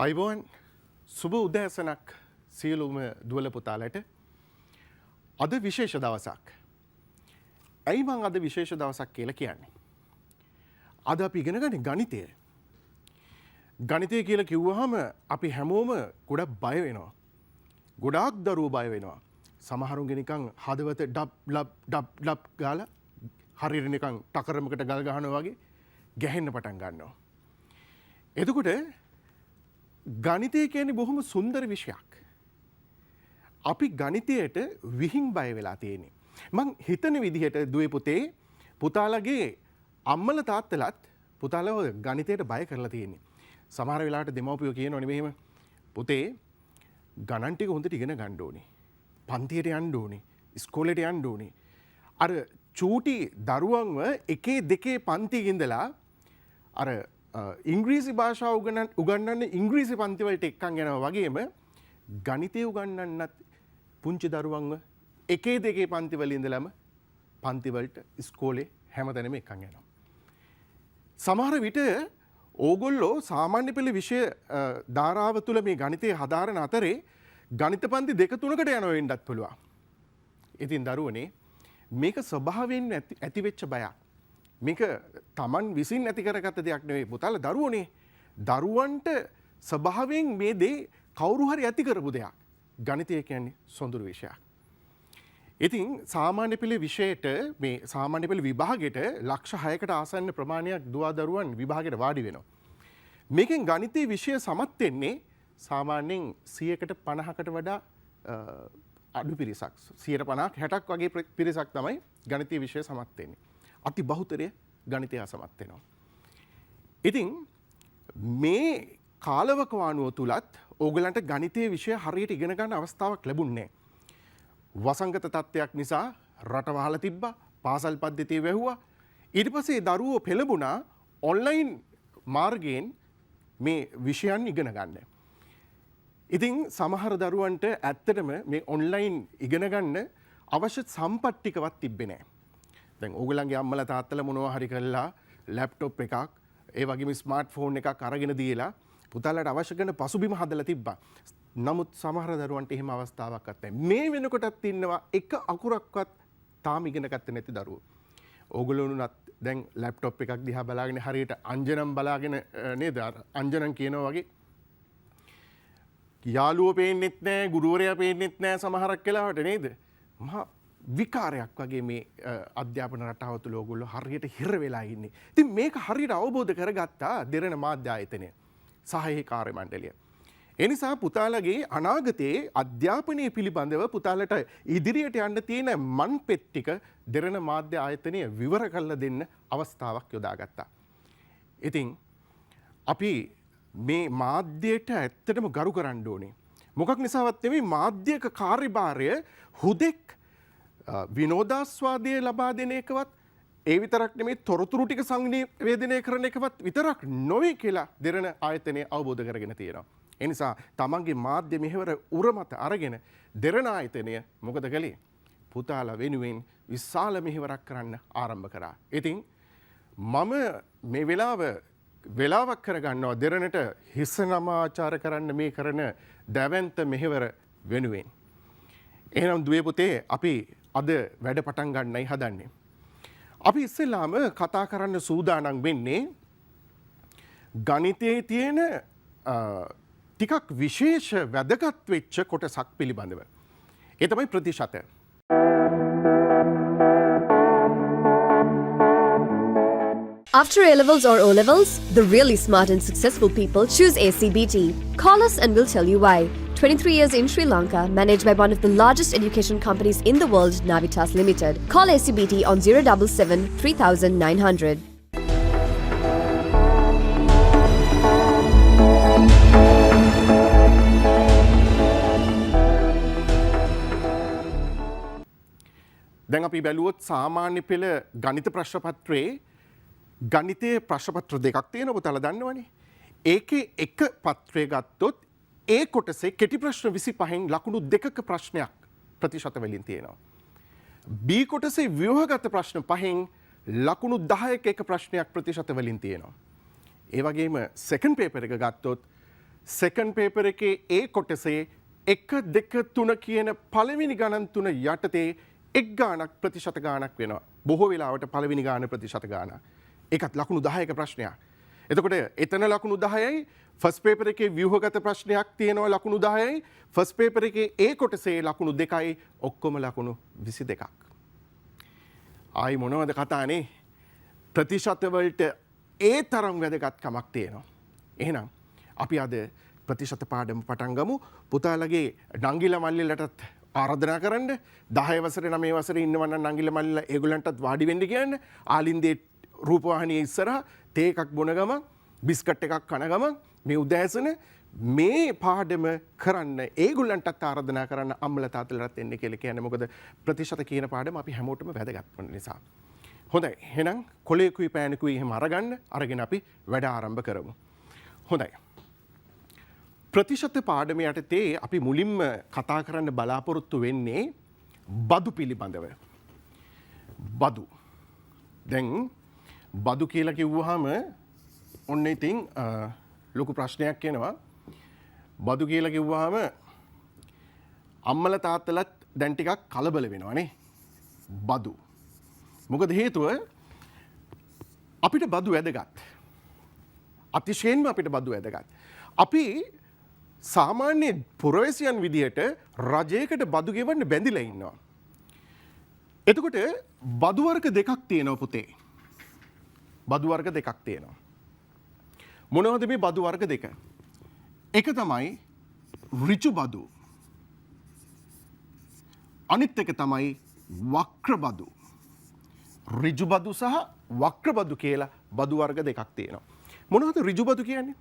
අයිබෝන් සුබ උදෑසනක් සියලුම දුවල පුතාලට. අද විශේෂ දවසක්. ඇයි මං අද විශේෂ දවසක් කියලා කියන්නේ? අද අපි ඉගෙන ගන්නේ ගණිතය. ගණිතය කියලා කිව්වහම අපි හැමෝම ගොඩක් බය වෙනවා. ගොඩාක් දරුවෝ බය වෙනවා. සමහරුන්ගේ නිකන් හදවත ඩබ් ගාලා හරියට නිකන් ටකරමකට ගල් ගහනවා වගේ ගැහෙන්න පටන් ගන්නවා. එතකොට ගණිතය කියන්නේ බොහොම සුන්දර විෂයක්. අපි ගණිතයට විහිං බය වෙලා තියෙන්නේ. මං හිතන විදිහට දුවේ පුතේ පුතාලගේ අම්මල තාත්තලත් පුතාලව ගණිතයට බය කරලා තියෙන්නේ. සමහර වෙලාවට දෙමව්පියෝ කියනෝනේ මෙහෙම පුතේ ගණන් ටික හොඳට ඉගෙන ගන්න ඕනේ. පන්තියට යන්න ඕනේ. ඉස්කෝලේට යන්න ඕනේ. අර චූටි දරුවන්ව එකේ දෙකේ පන්තියේ ඉඳලා අර ඉංග්‍රීසි භාෂාව උගන්වන්නේ ඉංග්‍රීසි පන්ති වලට එක්කන් යනවා වගේම ගණිතය උගන්වන්නත් පුංචි දරුවන්ව එකේ දෙකේ පන්ති වල ඉඳලම පන්ති වලට ඉස්කෝලේ හැමතැනම එක්කන් යනවා. සමහර විට ඕගොල්ලෝ සාමාන්‍ය පෙළ විෂය ධාරාව තුළ මේ ගණිතය හදාරන අතරේ ගණිත පන්ති 2-3කට යනවා වෙන්නත් පුළුවන්. ඉතින් දරුවනේ මේක ස්වභාවයෙන් ඇතිවෙච්ච බයක්. මේක Taman විසින් ඇති කරගත්ත දෙයක් නෙවෙයි පුතාලා දරුවෝනේ. දරුවන්ට ස්වභාවයෙන් මේ දේ කවුරු හරි ඇති කරපු දෙයක්. ගණිතය කියන්නේ සොඳුරු විෂයක්. ඉතින් සාමාන්‍ය පෙළ විෂයට මේ සාමාන්‍ය පෙළ විභාගෙට ලක්ෂ 6කට ආසන්න ප්‍රමාණයක් දුවා දරුවන් විභාගෙට වාඩි වෙනවා. මේකෙන් ගණිතයේ විෂය සමත් වෙන්නේ සාමාන්‍යයෙන් 150කට වඩා අඩු පිරිසක්. 150ක් 60ක් වගේ පිරිසක් තමයි ගණිතයේ විෂය සමත් වෙන්නේ. අති බහුතරය ගණිතය අසමත් වෙනවා. ඉතින් මේ කාලවකවානුව තුලත් ඕගලන්ට ගණිතයේ විෂය හරියට ඉගෙන ගන්න අවස්ථාවක් ලැබුණේ නැහැ. වසංගත තත්ත්වයක් නිසා රට වහලා තිබ්බා, පාසල් පද්ධතිය වැහුවා. ඊට පස්සේ දරුවෝ පෙළඹුණා ඔන්ලයින් මාර්ගයෙන් මේ විෂයන් ඉගෙන ගන්න. ඉතින් සමහර දරුවන්ට ඇත්තටම මේ ඔන්ලයින් ඉගෙන ගන්න අවශ්‍ය සම්පත් ටිකවත් තිබ්බේ නැහැ. දැන් ඕගලන්ගේ අම්මලා තාත්තලා මොනවා හරි කරලා ලැප්ටොප් එකක් ඒ වගේම ස්මාර්ට් ෆෝන් එකක් අරගෙන දීලා පුතාලට අවශ්‍ය කරන පසුබිම හදලා තිබ්බා. නමුත් සමහර දරුවන්ට එහෙම අවස්ථාවක් නැහැ. මේ වෙනකොටත් ඉන්නවා එක අකුරක්වත් තාම ඉගෙන ගත්තේ නැති දරුවෝ. ඕගොල්ලෝනුත් දැන් ලැප්ටොප් එකක් දිහා බලාගෙන හරියට අංජනම් බලාගෙන නේද? අංජනම් කියනවා වගේ යාළුවෝ පේන්නෙත් නැහැ, ගුරුවරයා පේන්නෙත් නැහැ සමහරක් වෙලාවට නේද? මහා විකාරයක් වගේ මේ අධ්‍යාපන රටාව තුළ ඕගොල්ලෝ හරියට හිර වෙලා ඉන්නේ. ඉතින් මේක හරියට අවබෝධ කරගත්තා දෙරණ මාධ්‍ය ආයතනය සහාය කාර්ය මණ්ඩලය. ඒ නිසා පුතාලගේ අනාගතයේ අධ්‍යාපනය පිළිබඳව පුතාලට ඉදිරියට යන්න තියෙන මන්පෙත් ටික දෙරණ මාධ්‍ය ආයතනය විවර කරලා දෙන්න අවස්ථාවක් යොදාගත්තා. ඉතින් අපි මේ මාධ්‍යයට ඇත්තටම ගරු කරන්න ඕනේ. මොකක් නිසාවත් නෙමෙයි මාධ්‍යක කාර්යභාරය හුදෙක් විනෝදාස්වාදය ලබා දෙන එකවත් ඒ විතරක් නෙමෙයි තොරතුරු ටික සංනිවේදනය කරන එකවත් විතරක් නොවේ කියලා දෙරණ ආයතනය අවබෝධ කරගෙන තියෙනවා. ඒ නිසා තමන්ගේ මාධ්‍ය මෙහෙවර උරමත අරගෙන දෙරණ ආයතනය මොකද කළේ? පුතාලා වෙනුවෙන් විශාල මෙහෙවරක් කරන්න ආරම්භ කරා. ඉතින් මම මේ වෙලාවක් කරගන්නවා දෙරණට හිස නමාචාර කරන්න මේ කරන දැවැන්ත මෙහෙවර වෙනුවෙන්. එහෙනම් දුවේ පුතේ අපි අද වැඩ පටන් ගන්නයි හදන්නේ. අපි ඉස්සෙල්ලාම කතා කරන්න සූදානම් වෙන්නේ ගණිතයේ තියෙන ටිකක් විශේෂ වැදගත් වෙච්ච කොටසක් පිළිබඳව. ඒ තමයි ප්‍රතිශත. After A-levels or O-levels, the really smart and successful people choose ACBT. Call us and we'll tell you why. 23 years in Sri Lanka, managed by one of the largest education companies in the world, Navitas Limited. Call ACBT on 077 3900. දැන් අපි බැලුවොත් සාමාන්‍ය පෙළ ගණිත ප්‍රශ්න පත්‍රයේ ගණිතයේ ප්‍රශ්න පත්‍ර දෙකක් තියෙනවා පුතාලා දන්නවනේ. ඒකේ එක පත්‍රය ගත්තොත් ඒ කොටසේ කෙටි ප්‍රශ්න 25න් ලකුණු 2ක ප්‍රශ්නයක් ප්‍රතිශත වලින් තියෙනවා. B කොටසේ ව්‍යුහගත ප්‍රශ්න 5න් ලකුණු 10ක එක ප්‍රශ්නයක් ප්‍රතිශත වලින් තියෙනවා. ඒ වගේම සෙකන්ඩ් පේපර් එක ගත්තොත් සෙකන්ඩ් පේපර් එකේ ඒ කොටසේ 1 2 3 කියන පළවෙනි ගණන් තුන යටතේ එක් ගානක් ප්‍රතිශත ගානක් වෙනවා. බොහෝ වෙලාවට පළවෙනි ගාන ප්‍රතිශත ගාන. ඒකත් ලකුණු 10ක ප්‍රශ්නයක්. එතකොට එතන ලකුණු 10යි ෆස්ට් පේපර් එකේ ව්‍යුහගත ප්‍රශ්නයක් තියෙනවා ලකුණු 10යි ෆස්ට් පේපර් එකේ ඒ කොටසේ ලකුණු 2යි ඔක්කොම ලකුණු 22ක්. ආයි මොනවද කතානේ? ප්‍රතිශත වලට ඒ තරම් වැදගත්කමක් තියෙනවා. එහෙනම් අපි අද ප්‍රතිශත පාඩම පටන් ගමු. පුතාලගේ නංගිලා මල්ලිලටත් ආරාධනා කරන්න. 10 වසරේ 9 වසරේ ඉන්නවනම් නංගිලා මල්ලිලා ඒගොල්ලන්ටත් වාඩි වෙන්න කියන්න. ආලින්දේ රූපවාහිනියේ ඉස්සරහා තේ එකක් බොන ගමන් බිස්කට් එකක් කන ගමන් මේ උදෑසන මේ පාඩම කරන්න ඒගොල්ලන්ටත් ආරාධනා කරන්න අම්මලා තාත්තලාට එන්න කියලා කියන්නේ. මොකද ප්‍රතිශත කියන පාඩම අපි හැමෝටම වැදගත් වෙන නිසා. හොඳයි. එහෙනම් කොලේකුයි පෑනකුයි එහෙම අරගෙන අපි වැඩ ආරම්භ කරමු. හොඳයි. ප්‍රතිශත පාඩම යටතේ අපි මුලින්ම කතා කරන්න බලාපොරොත්තු වෙන්නේ බදු පිළිබඳව. බදු. දැන් බදු කියලා කිව්වහම ඔන්න ඉතින් ලොකු ප්‍රශ්නයක් එනවා. බදු කියලා කිව්වහම අම්මලා තාත්තලාත් දැන් ටිකක් කලබල වෙනවානේ. බදු. මොකද හේතුව අපිට බදු වැදගත්. අතිශයින්ම අපිට බදු වැදගත්. අපි සාමාන්‍ය පුරවැසියන් විදිහට රජයකට බදු ගෙවන්න බැඳිලා ඉන්නවා. එතකොට බදු වර්ග දෙකක් තියෙනවා පුතේ. බදු වර්ග දෙකක් තියෙනවා. මොනවද මේ බදු වර්ග දෙක? එක තමයි ඍජු බදු. අනිත් එක තමයි වක්‍ර බදු. ඍජු බදු සහ වක්‍ර බදු කියලා බදු වර්ග දෙකක් තියෙනවා. මොනවද ඍජු බදු කියන්නේ?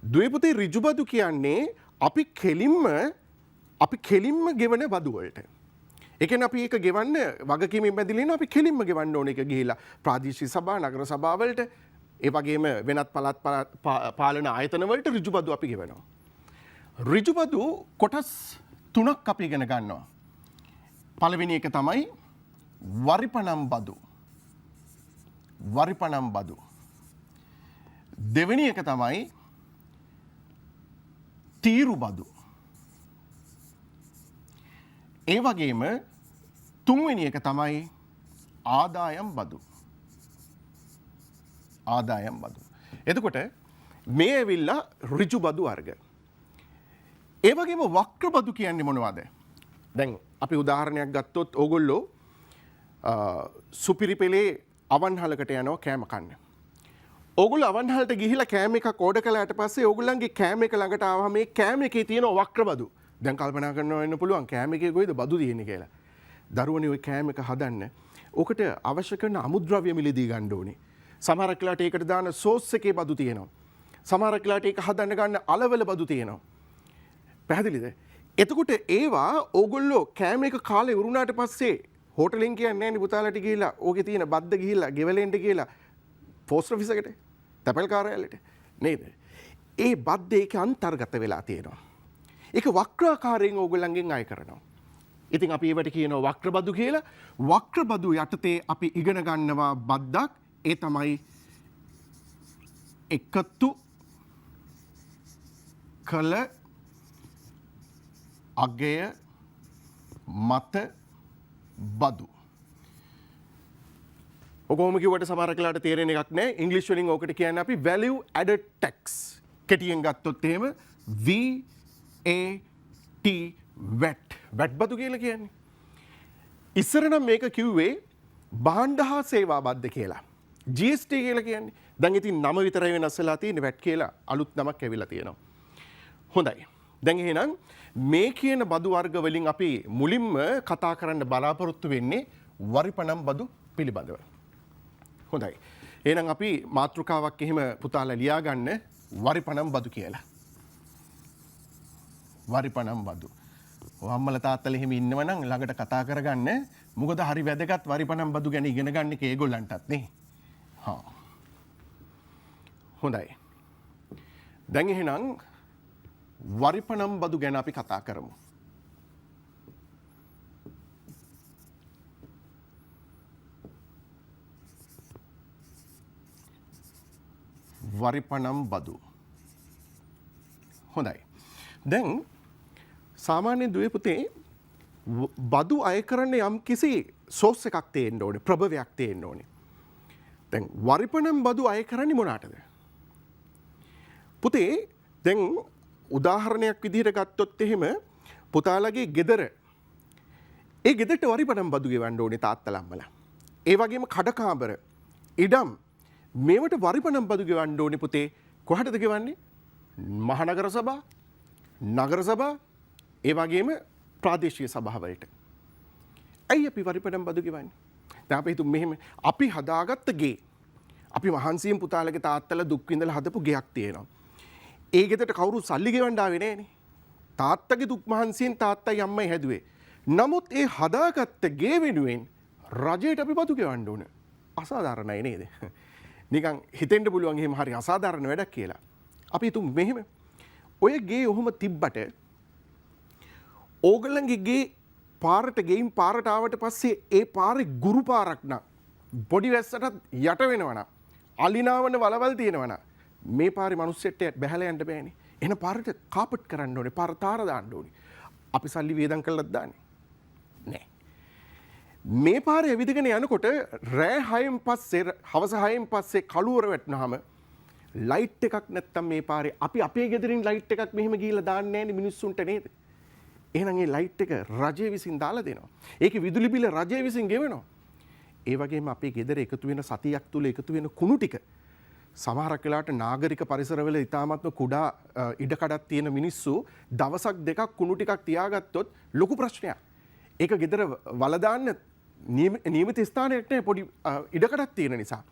දුවේ පුතේ ඍජු බදු කියන්නේ අපි කෙලින්ම ගෙවන බදු වලට. ඒ කියන්නේ අපි ඒක ගෙවන්න වගකීමෙන් බැඳිලා ඉන්නවා. අපි කෙලින්ම ගෙවන්න ඕන එක ගිහිලා ප්‍රාදේශීය සභා නගර සභා වලට ඒ වගේම වෙනත් පළාත් පාලන ආයතන වලට ඍජු බදු අපි ගෙවනවා. ඍජු බදු කොටස් තුනක් අපි ඉගෙන ගන්නවා. පළවෙනි එක තමයි වරිපනම් බදු. වරිපනම් බදු. දෙවෙනි එක තමයි තීරු බදු. ඒ වගේම තුන්වෙනි එක තමයි ආදායම් බදු. ආදායම් බදු. එතකොට මේ ඇවිල්ලා ඍජු බදු වර්ග. ඒ වගේම වක්‍ර බදු කියන්නේ මොනවද? දැන් අපි උදාහරණයක් ගත්තොත් ඕගොල්ලෝ සුපිරි පෙළේ අවන්හලකට යනවා කෑම කන්න. ඕගොල්ලෝ අවන්හලට ගිහිලා කෑම එකක් ඕඩර් කළාට පස්සේ ඕගොල්ලන්ගේ කෑම එක ළඟට ආවම මේ කෑම එකේ තියෙන වක්‍ර බදු. දැන් කල්පනා කරනවා වෙන්න පුළුවන් කෑම එකේ කොයිද බදු තියෙන්නේ කියලා. දරුවනේ ওই කෑම එක හදන්න ඕකට අවශ්‍ය කරන අමුද්‍රව්‍ය මිලදී ගන්න ඕනේ. සමහරක් වෙලාවට ඒකට දාන සෝස් එකේ බදු තියෙනවා. සමහරක් වෙලාවට ඒක හදන්න ගන්න අලවල බදු තියෙනවා. පැහැදිලිද? එතකොට ඒවා ඕගොල්ලෝ කෑම එක කාලේ උරුණාට පස්සේ හෝටලෙන් කියන්නේ නැහැ නේ පුතාලට ගිහිල්ලා ඕකේ තියෙන බද්ද ගිහිල්ලා ගෙවලෙන්ට ගිහිල්ලා පෝස්ට් ඔෆිස් එකට තැපැල් කාර්යාලයට නේද? ඒ බද්ද ඒක අන්තර්ගත වෙලා තියෙනවා. ඒක වක්‍රාකාරයෙන් ඕගොල්ලන්ගෙන් අය කරනවා. ඉතින් අපි ඒවට කියනවා වක්‍ර බදු කියලා. වක්‍ර බදු යටතේ අපි ඉගෙන ගන්නවා බද්දක්. ඒ තමයි එකතු කළ අගය මත බදු. ඔකොම කිව්වට සමහර වෙලාවට තේරෙන එකක් නැහැ. ඉංග්‍රීසි වලින් ඕකට කියන්නේ අපි value added tax. කෙටියෙන් ගත්තොත් එහෙම VAT VAT බදු කියලා කියන්නේ. ඉස්සර නම් මේක කිව්වේ භාණ්ඩ හා සේවා බද්ද කියලා. GST කියලා කියන්නේ. දැන් ඉතින් නම විතරයි වෙනස් වෙලා තියෙන්නේ VAT කියලා අලුත් නමක් ඇවිල්ලා තියෙනවා. හොඳයි. දැන් එහෙනම් මේ කියන බදු වර්ග වලින් අපි මුලින්ම කතා කරන්න බලාපොරොත්තු වෙන්නේ වරිපනම් බදු පිළිබඳව. හොඳයි. එහෙනම් අපි මාතෘකාවක් එහෙම පුතාලා ලියා ගන්න වරිපනම් බදු කියලා. වරිපනම් බදු. අම්මලා තාත්තලා එහෙම ඉන්නවනම් ළඟට කතා කරගන්න. මොකද හරි වැදගත් වරිපනම් බදු ගැන ඉගෙන ගන්න එක ඒගොල්ලන්ටත් නේ. හා. හොඳයි. දැන් එහෙනම් වරිපනම් බදු ගැන අපි කතා කරමු. වරිපනම් බදු. හොඳයි. දැන් සාමාන්‍ය දුවේ පුතේ බදු අය කරන්න යම් කිසි සෝස් එකක් තියෙන්න ඕනේ, ප්‍රභවයක් තියෙන්න ඕනේ. දැන් වරිපනම් බදු අය කරන්නේ මොනකටද? පුතේ දැන් උදාහරණයක් විදිහට ගත්තොත් එහෙම පුතාලගේ ගෙදර ඒ ගෙදරට වරිපනම් බදු ගෙවන්න ඕනේ තාත්තලා අම්මලා. ඒ වගේම කඩකාමර ඉඩම් මේවට වරිපනම් බදු ගෙවන්න ඕනේ පුතේ කොහටද ගෙවන්නේ? මහනගර සභා, නගර සභා, ඒ වගේම ප්‍රාදේශීය සභාවලට. ඇයි අපි වරිපනම් බදු ගෙවන්නේ? දැන් අපි හිතමු මෙහෙම අපි හදාගත්ත ගේ. අපි මහන්සියෙන් පුතාලගේ තාත්තලා දුක් විඳලා හදපු ගෙයක් තියෙනවා. ඒ ගෙදරට කවුරුත් සල්ලි ගෙවන්න ආවේ නෑනේ. තාත්තගේ දුක් මහන්සියෙන් තාත්තයි අම්මයි හැදුවේ. නමුත් ඒ හදාගත්ත ගේ වෙනුවෙන් රජයට අපි බදු ගෙවන්න ඕන. අසාධාරණයි නේද? නිකන් හිතෙන්න පුළුවන් එහෙම හරි අසාධාරණ වැඩක් කියලා. අපි හිතමු මෙහෙම. ඔය ගේ ඔහොම තිබ්බට ඕගොල්ලන්ගේ ගේ පාරට ගෙයින් පාරට ආවට පස්සේ ඒ පාරේ ගුරු පාරක් නම් පොඩි වැස්සටත් යට වෙනවනම් අලිනාවන වලවල් තියෙනවනම් මේ පාරේ මිනිස්සෙට බැහැලා යන්න බෑනේ. එහෙනම් පාරට කාපට් කරන්න ඕනේ, පාර තාර දාන්න ඕනේ. අපි සල්ලි වේදම් කරලාත් දාන්නේ නෑ. මේ පාරේ ඇවිදගෙන යනකොට රෑ 6න් පස්සේ හවස 6න් පස්සේ කළුවර වැටුනහම ලයිට් එකක් නැත්තම් මේ පාරේ අපි අපේ ගෙදරින් ලයිට් එකක් මෙහෙම ගිහිල්ලා දාන්නේ නෑනේ මිනිස්සුන්ට නේද? එහෙනම් ඒ ලයිට් එක රජය විසින් දාලා දෙනවා. ඒකේ විදුලි බිල රජය විසින් ගෙවනවා. ඒ වගේම අපේ ගෙදර එකතු වෙන සතියක් තුල එකතු වෙන කුණු ටික සමහරක් වෙලාවට නාගරික පරිසරවල ඉතාමත්ම කුඩා ඉඩකඩක් තියෙන මිනිස්සු දවසක් දෙකක් කුණු ටිකක් තියාගත්තොත් ලොකු ප්‍රශ්නයක්. ඒක ගෙදර වල දාන්න නියමිත ස්ථානයක් නැහැ පොඩි ඉඩකඩක් තියෙන නිසා.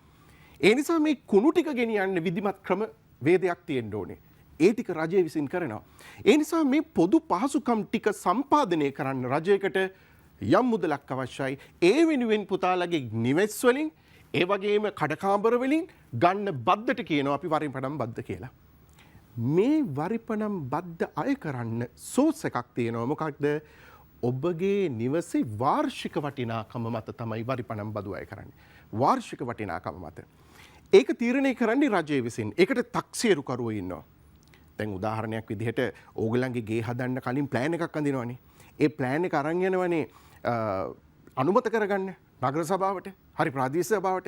ඒ නිසා මේ කුණු ටික ගෙනියන්න විධිමත් ක්‍රම වේදයක් තියෙන්න ඕනේ. ඒ ටික රජය විසින් කරනවා. ඒ නිසා මේ පොදු පහසුකම් ටික සම්පාදනය කරන්න රජයකට යම් මුදලක් අවශ්‍යයි. ඒ වෙනුවෙන් පුතාලගේ නිවෙස් වලින් ඒ වගේම කඩකාමර වලින් ගන්න බද්දට කියනවා අපි වරිපනම් බද්ද කියලා. මේ වරිපනම් බද්ද අය කරන්න සෝස් එකක් තියෙනවා. මොකක්ද? ඔබගේ නිවසේ වාර්ෂික වටිනාකම මත තමයි වරිපනම් බදු අය කරන්නේ. වාර්ෂික වටිනාකම මත. ඒක තීරණය කරන්නේ රජය විසින්. ඒකට තක්සේරුකරුවෝ ඉන්නවා. දැන් උදාහරණයක් විදිහට ඕගොල්ලන්ගේ ගේ හදන්න කලින් ප්ලෑන් එකක් අඳිනවනේ. ඒ ප්ලෑන් එක අරන් යනවනේ අනුමත කරගන්න නගර සභාවට, හරි ප්‍රාදේශීය සභාවට.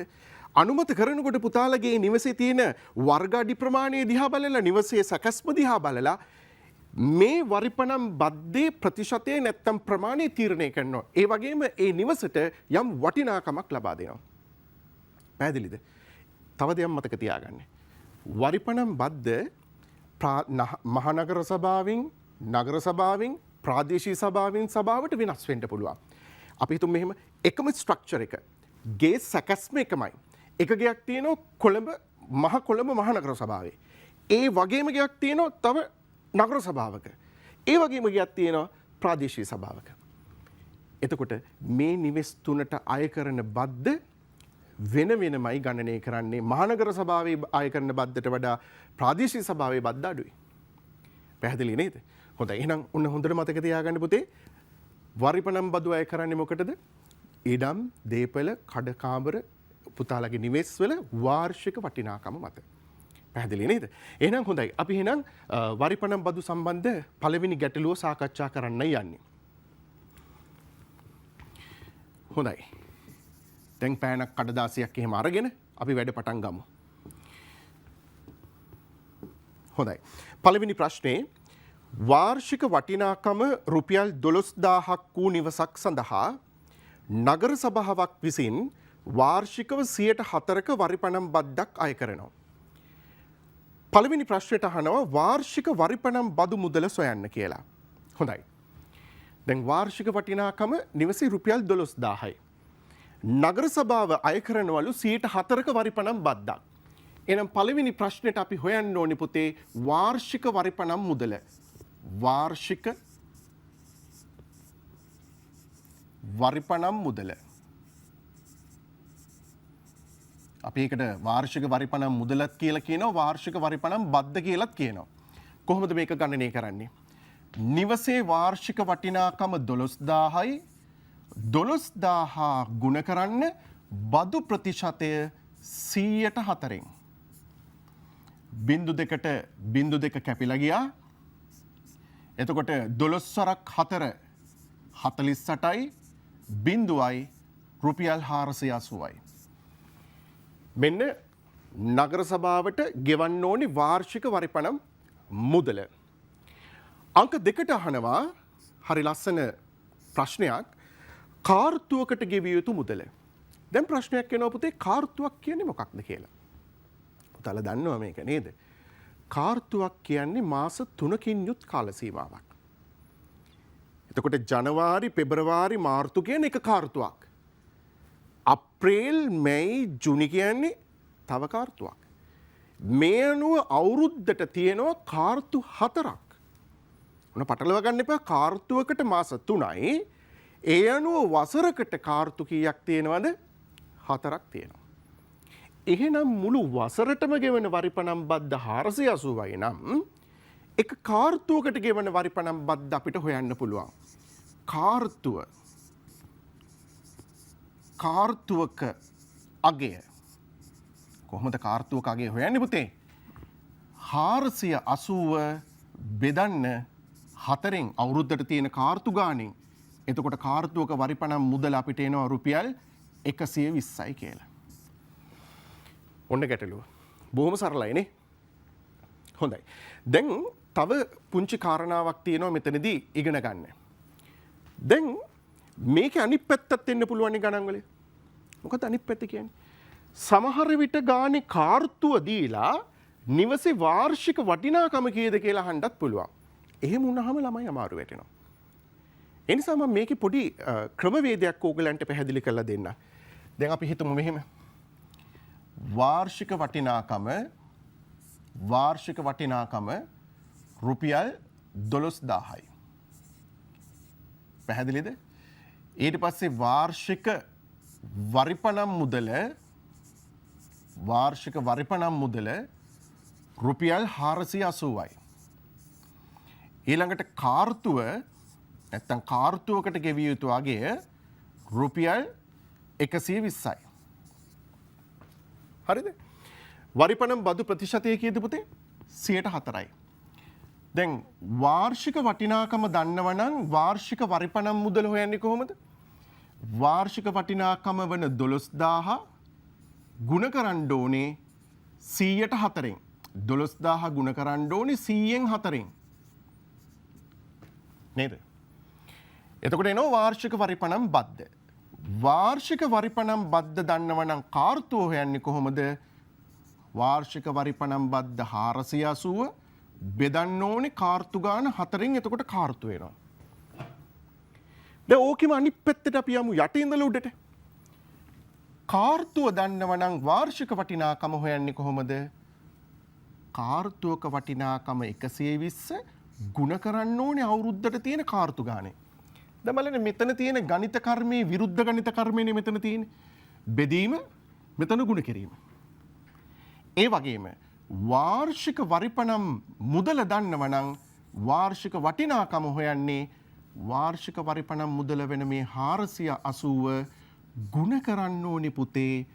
අනුමත කරනකොට පුතාලගේ නිවසේ තියෙන වර්ග අඩි ප්‍රමාණය දිහා බලලා, නිවසේ සැකස්ම දිහා බලලා මේ වරිපනම් බද්දේ ප්‍රතිශතය නැත්තම් ප්‍රමාණය තීරණය කරනවා. ඒ වගේම ඒ නිවසට යම් වටිනාකමක් ලබා දෙනවා. පැහැදිලිද? තව දෙයක් මතක තියාගන්න. වරිපනම් බද්ද මහනගර සභාවෙන්, නගර සභාවෙන්, ප්‍රාදේශීය සභාවෙන් සභාවට වෙනස් වෙන්න පුළුවන්. අපි හිතමු මෙහෙම එකම ස්ට්‍රක්චර් එක. ගේ සැකස්ම එකමයි. එක ගයක් තියෙනවා කොළඹ මහනගර සභාවේ. ඒ වගේම ගයක් තියෙනවා තව නගර සභාවක. ඒ වගේම ගයක් තියෙනවා ප්‍රාදේශීය සභාවක. එතකොට මේ නිවෙස් තුනට අය කරන බද්ද වෙන වෙනමයි ගණනය කරන්නේ. මහනගර සභාවේ අය කරන බද්දට වඩා ප්‍රාදේශීය සභාවේ බද්ද අඩුයි. පැහැදිලි නේද? හොඳයි. එහෙනම් ඔන්න හොඳට මතක තියාගන්න පුතේ. වරිපනම් බදු අය කරන්නේ මොකටද? ඉඩම්, දීපල, කඩකාමර පුතාලගේ නිවෙස් වල වාර්ෂික වටිනාකම මත. පැහැදිලි නේද? එහෙනම් හොඳයි. අපි එහෙනම් වරිපනම් බදු සම්බන්ධ පළවෙනි ගැටලුව සාකච්ඡා කරන්න යන්නේ. හොඳයි. දැන් පෑනක් කඩදාසියක් එහෙම අරගෙන අපි වැඩ පටන් ගමු. හොඳයි. පළවෙනි ප්‍රශ්නේ වාර්ෂික වටිනාකම රුපියල් 12000ක් වූ නිවසක් සඳහා නගර සභාවක් විසින් වාර්ෂිකව 4%ක වරිපනම් බද්දක් අය කරනවා. පළවෙනි ප්‍රශ්නයට අහනවා වාර්ෂික වරිපනම් බදු මුදල සොයන්න කියලා. හොඳයි. දැන් වාර්ෂික වටිනාකම නිවසේ රුපියල් 12000යි. නගර සභාව අය කරනවලු 4%ක වරිපනම් බද්දක්. එහෙනම් පළවෙනි ප්‍රශ්නෙට අපි හොයන්න ඕනේ පුතේ වාර්ෂික වරිපනම් මුදල. වාර්ෂික වරිපනම් මුදල. අපි ඒකට වාර්ෂික වරිපනම් මුදලත් කියලා කියනවා, වාර්ෂික වරිපනම් බද්ද කියලාත් කියනවා. කොහොමද මේක ගණනය කරන්නේ? නිවසේ වාර්ෂික වටිනාකම 12000යි. 12000 ගුණ කරන්න බදු ප්‍රතිශතය 100%න්. බිංදු දෙකට බිංදු දෙක කැපිලා ගියා. එතකොට 12 4 48යි බිඳුවයි රුපියල් 480යි. මෙන්න නගර සභාවට ගෙවන්න ඕනි වාර්ෂික වරිපණම් මුදල. අංක 2ට අහනවා හරි ලස්සන ප්‍රශ්නයක් කාර්තුවකට ගෙවිය යුතු මුදල. දැන් ප්‍රශ්නයක් එනවා පුතේ කාර්තුවක් කියන්නේ මොකක්ද කියලා. පුතාලා දන්නවා මේක නේද? කාර්තුවක් කියන්නේ මාස 3කින් යුත් කාල සීමාවක්. එතකොට ජනවාරි පෙබරවාරි මාර්තු කියන එක කාර්තුවක්. අප්‍රේල් මැයි ජුනි කියන්නේ තව කාර්තුවක්. මේ අනුව අවුරුද්දට තියෙනවා කාර්තු 4ක්. මොන පටලව ගන්න එපා කාර්තුවකට මාස 3යි. ඒ අනුව වසරකට කාර්තු කීයක් තියෙනවද? 4ක් තියෙනවා. එහෙනම් මුළු වසරටම ගෙවන වරිපණම් බද්ද 480යි නම් එක කාර්තුවකට ගෙවන වරිපණම් බද්ද අපිට හොයන්න පුළුවන්. කාර්තුවක අගය කොහොමද කාර්තුවක අගය හොයන්නේ පුතේ? 480 බෙදන්න 4න් අවුරුද්දට තියෙන කාර්තු ගාණෙන්. එතකොට කාර්තුවක වරිපණම් මුදල අපිට එනවා රුපියල් 120යි කියලා. ඔන්න ගැටලුව. බොහොම සරලයිනේ. හොඳයි. දැන් තව පුංචි කාරණාවක් තියෙනවා මෙතනදී ඉගෙන ගන්න. දැන් මේක අනිත් පැත්තත් එන්න පුළුවන් ගණන් වල. මොකද අනිත් පැත්ත කියන්නේ? සමහර විට ගානේ කාර්තුව දීලා නිවසේ වාර්ෂික වටිනාකම කීයද කියලා අහන්නත් පුළුවන්. එහෙම වුණාම ළමයි අමාරු වෙටෙනවා. ඒ නිසා මම මේකේ පොඩි ක්‍රමවේදයක් ඕගලන්ට පැහැදිලි කරලා දෙන්න. දැන් අපි හිතමු මෙහෙම. වාර්ෂික වටිනාකම රුපියල් 12000යි. පැහැදිලිද? ඊට පස්සේ වාර්ෂික වරිපණම් මුදල රුපියල් 480යි. ඊළඟට කාර්තුව නැත්තම් කාර්තුවකට ගෙවිය යුතු අගය රුපියල් 120යි. හරිද? වරිපණම් බදු ප්‍රතිශතය කීයද පුතේ? 4%යි. දැන් වාර්ෂික වටිනාකම දන්නවනම් වාර්ෂික වරිපණම් මුදල හොයන්නේ කොහොමද? වාර්ෂික වටිනාකම වන 12000 ගුණ කරන්න ඕනේ 100ට 4න්. 12000 ගුණ කරන්න ඕනේ 100න් 4න්. නේද? එතකොට එනවා වාර්ෂික වරිපණම් බද්ද. වාර්ෂික වරිපණම් බද්ද දන්නවනම් කාර්තුව හොයන්නේ කොහොමද? වාර්ෂික වරිපණම් බද්ද 480 බෙදන්න ඕනේ කාර්තු ගාන 4න්. එතකොට කාර්තු වෙනවා. දැන් ඕකෙම අනිත් පැත්තට අපි යමු යට ඉඳලා උඩට. කාර්තුව දන්නවනම් වාර්ෂික වටිනාකම හොයන්නේ කොහොමද? කාර්තුවක වටිනාකම 120 ගුණ කරන්න ඕනේ අවුරුද්දට තියෙන කාර්තු ගානේ. දැන් බලන්න මෙතන තියෙන ගණිත කර්මයේ විරුද්ධ ගණිත කර්මයනේ මෙතන තියෙන්නේ. බෙදීම මෙතන ගුණ කිරීම. ඒ වගේම වාර්ෂික වරිපණම් මුදල දන්නවනම් වාර්ෂික වටිනාකම හොයන්නේ වාර්ෂික වරිපණම් මුදල වෙන මේ 480 ගුණ කරන්න ඕනේ පුතේ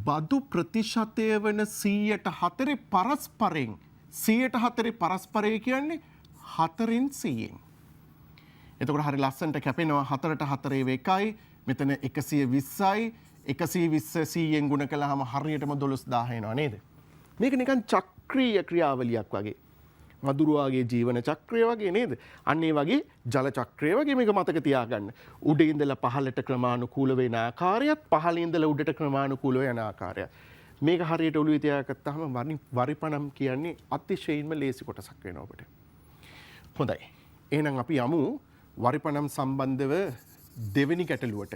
බදු ප්‍රතිශතය වෙන 100ට 4 පරස්පරයෙන්. 100ට 4 පරස්පරය කියන්නේ 4න් 100න්. එතකොට හරි ලස්සනට කැපෙනවා 4ට 4 1යි. මෙතන 120යි. 120 100න් ගුණ කළාම හරියටම 12000 එනවා නේද? මේක නිකන් චක්‍රීය ක්‍රියාවලියක් වගේ. මදුරුවාගේ ජීවන චක්‍රය වගේ නේද? අන්න ඒ වගේ ජල චක්‍රය වගේ මේක මතක තියාගන්න. උඩ ඉඳලා පහළට ක්‍රමානුකූල වෙන ආකාරයත් පහළ ඉඳලා උඩට ක්‍රමානුකූල වෙන ආකාරයත්. මේක හරියට ඔළුවේ තියාගත්තාම වරිපණම් කියන්නේ අතිශයින්ම ලේසි කොටසක් වෙනවා ඔබට. හොඳයි. එහෙනම් අපි යමු වරිපණම් සම්බන්ධව දෙවෙනි ගැටලුවට.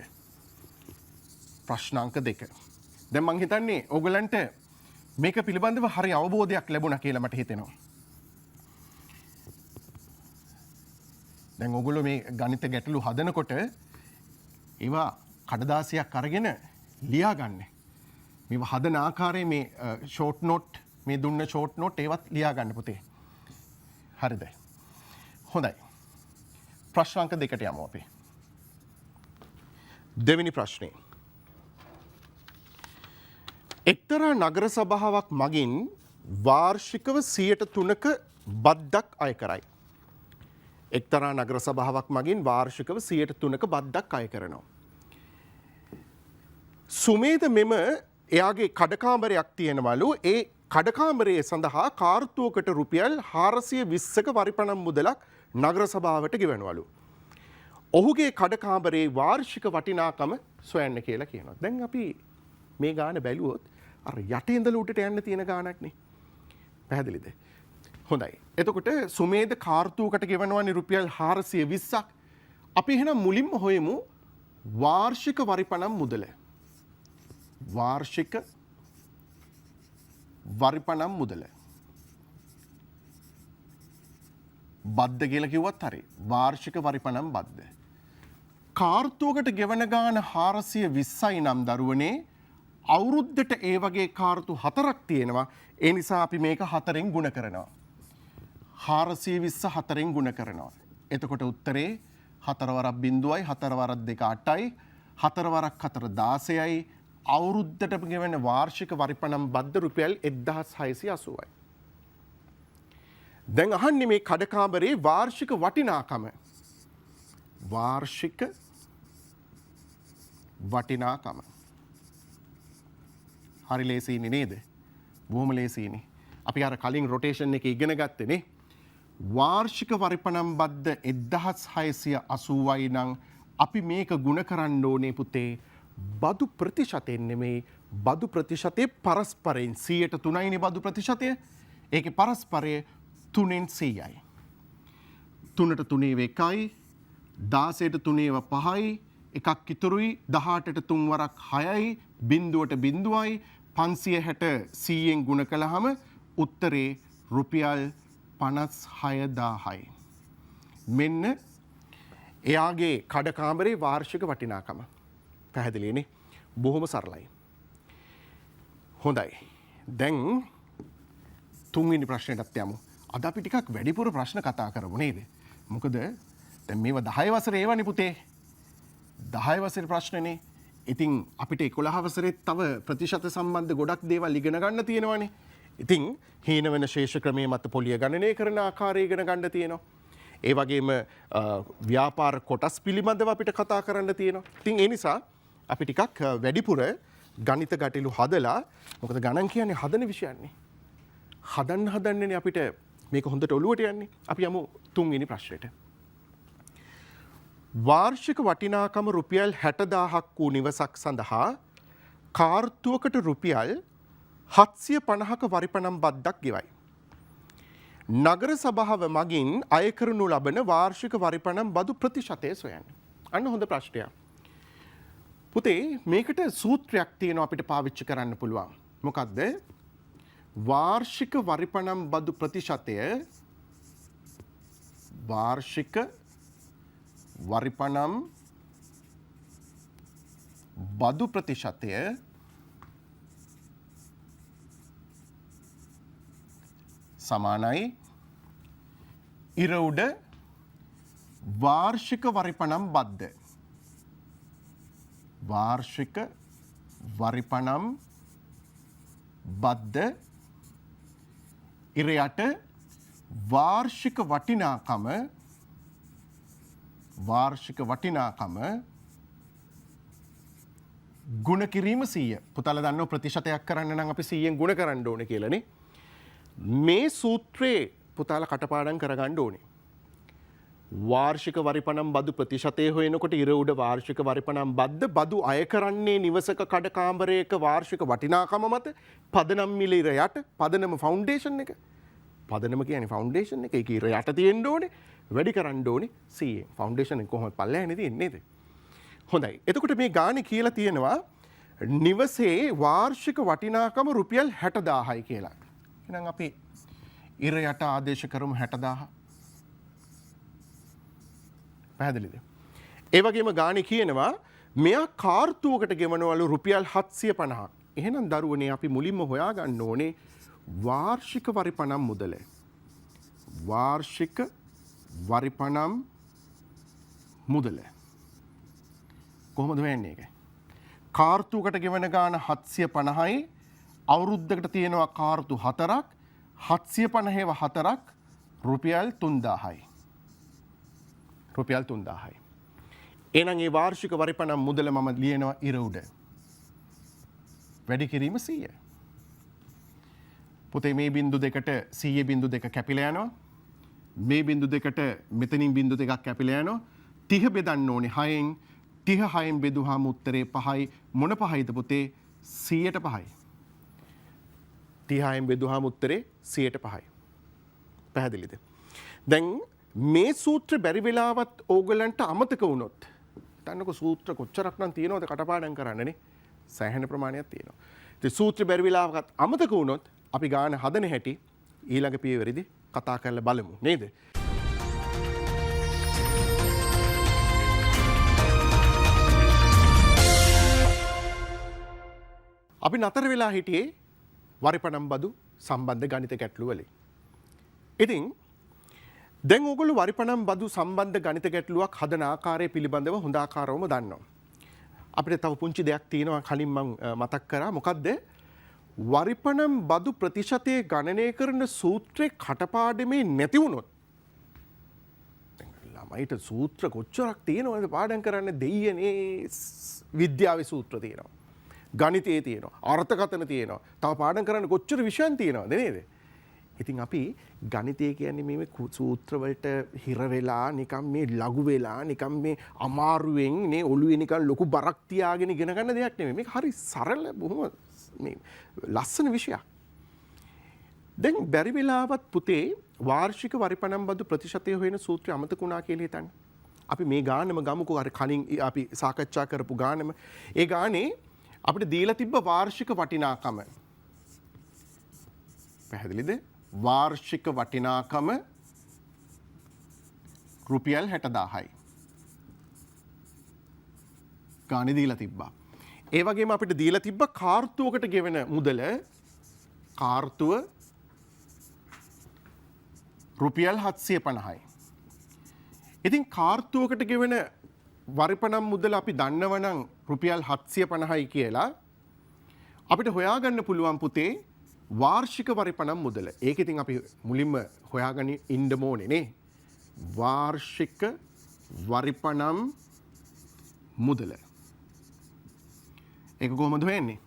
ප්‍රශ්න අංක 2. දැන් මං හිතන්නේ ඕගලන්ට මේක පිළිබඳව හරි අවබෝධයක් ලැබුණා කියලා මට හිතෙනවා. දැන් ඔයගොල්ලෝ මේ ගණිත ගැටලු හදනකොට ඒවා කඩදාසියක් අරගෙන ලියා ගන්න. මේවා හදන ආකාරයේ මේ ෂෝට් නෝට් මේ දුන්න ෂෝට් නෝට් ඒවත් ලියා ගන්න පුතේ. හරිද? හොඳයි. ප්‍රශ්න අංක 2ට යමු අපි. දෙවෙනි ප්‍රශ්නේ. එක්තරා නගර සභාවක් මගින් වාර්ෂිකව 3%ක බද්දක් අය කරයි. එක්තරා නගර සභාවක් මගින් වාර්ෂිකව 3%ක බද්දක් අය කරනවා. සුමේද මෙම එයාගේ කඩකාමරයක් තියෙනවලු. ඒ කඩකාමරයේ සඳහා කාර්තුවකට රුපියල් 420ක වරිපණම් මුදලක් නගර සභාවට ගෙවනවලු. ඔහුගේ කඩකාමරේ වාර්ෂික වටිනාකම සොයන්න කියලා කියනවා. දැන් අපි මේ ගාන බැලුවොත් අර යටේ ඉඳලා උඩට යන්න තියෙන ගානක්නේ. පැහැදිලිද? හොඳයි. එතකොට සුමේද කාර්තුවකට ගෙවනවනේ රුපියල් 420ක්. අපි එහෙනම් මුලින්ම හොයමු වාර්ෂික වරිපණම් මුදල. වාර්ෂික වරිපණම් මුදල. බද්ද කියලා කිව්වත් හරි. වාර්ෂික වරිපණම් බද්ද. කාර්තුවකට ගෙවන ගාන 420යි නම් දරුවනේ අවුරුද්දට ඒ වගේ කාර්තු 4ක් තියෙනවා. ඒ නිසා අපි මේක 4ෙන් ගුණ කරනවා. 420 4ෙන් ගුණ කරනවා. එතකොට උත්තරේ 4 වරක් 0යි 4 වරක් 2 8යි 4 වරක් 4 16යි අවුරුද්දට ගෙවන වාර්ෂික වරිපණම් බද්ද රුපියල් 1680යි. දැන් අහන්නේ මේ කඩකාමරේ වාර්ෂික වටිනාකම. වාර්ෂික වටිනාකම. හරි ලේසියිනේ නේද? බොහොම ලේසියිනේ. අපි අර කලින් රොටේෂන් එක ඉගෙන ගත්තේනේ. වාර්ෂික වරිපණම් බද්ද 1680යි නම් අපි මේක ගුණ කරන්න ඕනේ පුතේ බදු ප්‍රතිශතයෙන් නෙමෙයි බදු ප්‍රතිශතයේ පරස්පරයෙන් 103යිනේ බදු ප්‍රතිශතය. ඒකේ පරස්පරය 3න් 100යි. 3ට 3 1යි 16ට 3 5යි එකක් ඉතුරුයි 18ට 3 වරක් 6යි බිඳුවට බිඳුවයි 560 100ෙන් ගුණ කළාම උත්තරේ රුපියල් 56000යි. මෙන්න එයාගේ කඩකාමරේ වාර්ෂික වටිනාකම. පැහැදිලිනේ? බොහොම සරලයි. හොඳයි. දැන් තුන්වෙනි ප්‍රශ්නෙටත් යමු. අද අපි ටිකක් වැඩිපුර ප්‍රශ්න කතා කරමු නේද? මොකද දැන් මේවා 10 වසරේ ඒවනේ පුතේ. 10 වසරේ ප්‍රශ්නනේ. ඉතින් අපිට 11 වසරේ තව ප්‍රතිශත සම්බන්ධ ගොඩක් දේවල් ඉගෙන ගන්න තියෙනවානේ. ඉතින් හීන වෙන ශේෂ ක්‍රමයේ මත පොලිය ගණනය කරන ආකාරය ඉගෙන ගන්න තියෙනවා. ඒ වගේම ව්‍යාපාර කොටස් පිළිබඳව අපිට කතා කරන්න තියෙනවා. ඉතින් ඒ නිසා අපි ටිකක් වැඩිපුර ගණිත ගැටලු හදලා මොකද ගණන් කියන්නේ හදන විෂයන්නේ. හදන්නනේ අපිට මේක හොඳට ඔලුවට යන්නේ. අපි යමු තුන්වෙනි ප්‍රශ්නෙට. වාර්ෂික වටිනාකම රුපියල් 60000ක් වූ නිවසක් සඳහා කාර්තුවකට රුපියල් 750ක වරිපණම් බද්දක් ගෙවයි. නගර සභාව මගින් අය කරනු ලබන වාර්ෂික වරිපණම් බදු ප්‍රතිශතය සොයන්න. අන්න හොඳ ප්‍රශ්නයක්. පුතේ මේකට සූත්‍රයක් තියෙනවා අපිට පාවිච්චි කරන්න පුළුවන්. මොකක්ද? වාර්ෂික වරිපණම් බදු ප්‍රතිශතය වාර්ෂික වරිපණම් බදු ප්‍රතිශතය සමානයි ඉර උඩ වාර්ෂික වරිපණම් බද්ද. වාර්ෂික වරිපණම් බද්ද ඉර යට වාර්ෂික වටිනාකම ගුණ කිරීම 100. පුතාලා දන්නව ප්‍රතිශතයක් කරන්න නම් අපි 100ෙන් ගුණ කරන්න ඕනේ කියලානේ. මේ සූත්‍රයේ පුතාලා කටපාඩම් කරගන්න ඕනේ. වාර්ෂික වරිපණම් බදු ප්‍රතිශතය හොයනකොට ඉර උඩ වාර්ෂික වරිපණම් බද්ද බදු අය කරන්නේ නිවසක කඩකාමරයක වාර්ෂික වටිනාකම මත පදනම් මිල ඉර යට පදනම ෆවුන්ඩේෂන් එක. පදනම කියන්නේ ෆවුන්ඩේෂන් එක. ඒක ඉර යට තියෙන්න ඕනේ. වැඩි කරන්න ඕනේ 100. ෆවුන්ඩේෂන් එක කොහොමද පල්ලෙහානේ තියෙන්නේ නේද? හොඳයි. එතකොට මේ ගානේ කියලා තියෙනවා නිවසේ වාර්ෂික වටිනාකම රුපියල් 60000යි කියලා. එහෙනම් අපි ඉර යට ආදේශ කරමු 60000. පැහැදිලිද? ඒ වගේම ගානේ කියනවා මෙයා කාර්තුවකට ගෙවනවලු රුපියල් 750ක්. එහෙනම් දරුවනේ අපි මුලින්ම හොයාගන්න ඕනේ වාර්ෂික වරිපණම් මුදල. වාර්ෂික වරිපණම් මුදල. කොහොමද වෙන්නේ ඒක? කාර්තුවකට ගෙවන ගාන 750යි අවුරුද්දකට තියෙනවා කාර්තු 4ක් 750 4ක් රුපියල් 3000යි. රුපියල් 3000යි. එහෙනම් ඒ වාර්ෂික වරිපණම් මුදල මම ලියනවා ඉර උඩ. වැඩි කිරීම 100. පුතේ මේ බිංදු දෙකට 100 බිංදු දෙක කැපිලා යනවා. මේ බිංදු දෙකට මෙතනින් බිංදු දෙකක් කැපිලා යනවා. 30 බෙදන්න ඕනේ 6න්. 30 6න් බෙදුවාම උත්තරේ 5යි. මොන 5යිද පුතේ? 100ට 5යි. 30න් බෙදුවාම උත්තරේ 100ට 5යි. පැහැදිලිද? දැන් මේ සූත්‍ර බැරි වෙලාවත් ඕගලන්ට අමතක වුණොත් හිතන්නකො සූත්‍ර කොච්චරක් නම් තියෙනවද කටපාඩම් කරන්නනේ? සෑහෙන ප්‍රමාණයක් තියෙනවා. ඉතින් සූත්‍ර බැරි වෙලාවකට අමතක වුණොත් අපි ගාන හදන හැටි ඊළඟ පියවරේදී කතා කරලා බලමු නේද? අපි නතර වෙලා හිටියේ වරිපණම් බදු සම්බන්ධ ගණිත ගැටලු වලින්. ඉතින් දැන් ඕගොල්ලෝ වරිපණම් බදු සම්බන්ධ ගණිත ගැටලුවක් හදන ආකාරය පිළිබඳව හොඳ ආකාරවම දන්නවා. අපිට තව පුංචි දෙයක් තියෙනවා කලින් මම මතක් කරා. මොකද්ද? වරිපණම් බදු ප්‍රතිශතයේ ගණනය කරන සූත්‍රේ කටපාඩමේ නැති වුණොත් ළමයිට සූත්‍ර කොච්චරක් තියෙනවද පාඩම් කරන්න? දෙයියනේ විද්‍යාවේ සූත්‍ර තියෙනවා. ගණිතයේ තියෙනවා. අර්ථකථන තියෙනවා. තව පාඩම් කරන්න කොච්චර විෂයන් තියෙනවද නේද? ඉතින් අපි ගණිතය කියන්නේ මේ සූත්‍ර වලට හිර වෙලා නිකන් මේ ලඝු වෙලා නිකන් මේ අමාරුවෙන් නේ ඔළුවේ නිකන් ලොකු බරක් තියාගෙන ඉගෙන ගන්න දෙයක් නෙමෙයි. මේක හරි සරල බොහොම මේ ලස්සන විෂයක්. දැන් බැරි වෙලාවත් පුතේ වාර්ෂික වරිපණම් බදු ප්‍රතිශතය හොයන සූත්‍රය අමතක වුණා කියලා හිතන්න. අපි මේ ගානම ගමුකෝ අර කලින් අපි සාකච්ඡා කරපු ගානම. ඒ ගානේ අපිට දීලා තිබ්බ වාර්ෂික වටිනාකම. පැහැදිලිද? වාර්ෂික වටිනාකම රුපියල් 60000යි. ගානේ දීලා තිබ්බා. ඒ වගේම අපිට දීලා තිබ්බ කාර්තුවකට ගෙවෙන මුදල කාර්තුව රුපියල් 750යි. ඉතින් කාර්තුවකට ගෙවෙන වරිපණම් මුදල අපි දන්නවනම් රුපියල් 750යි කියලා අපිට හොයාගන්න පුළුවන් පුතේ වාර්ෂික වරිපණම් මුදල. ඒක ඉතින් අපි මුලින්ම හොයාගෙන ඉන්න ඕනේ නේ. වාර්ෂික වරිපණම් මුදල. ඒක කොහොමද හොයන්නේ?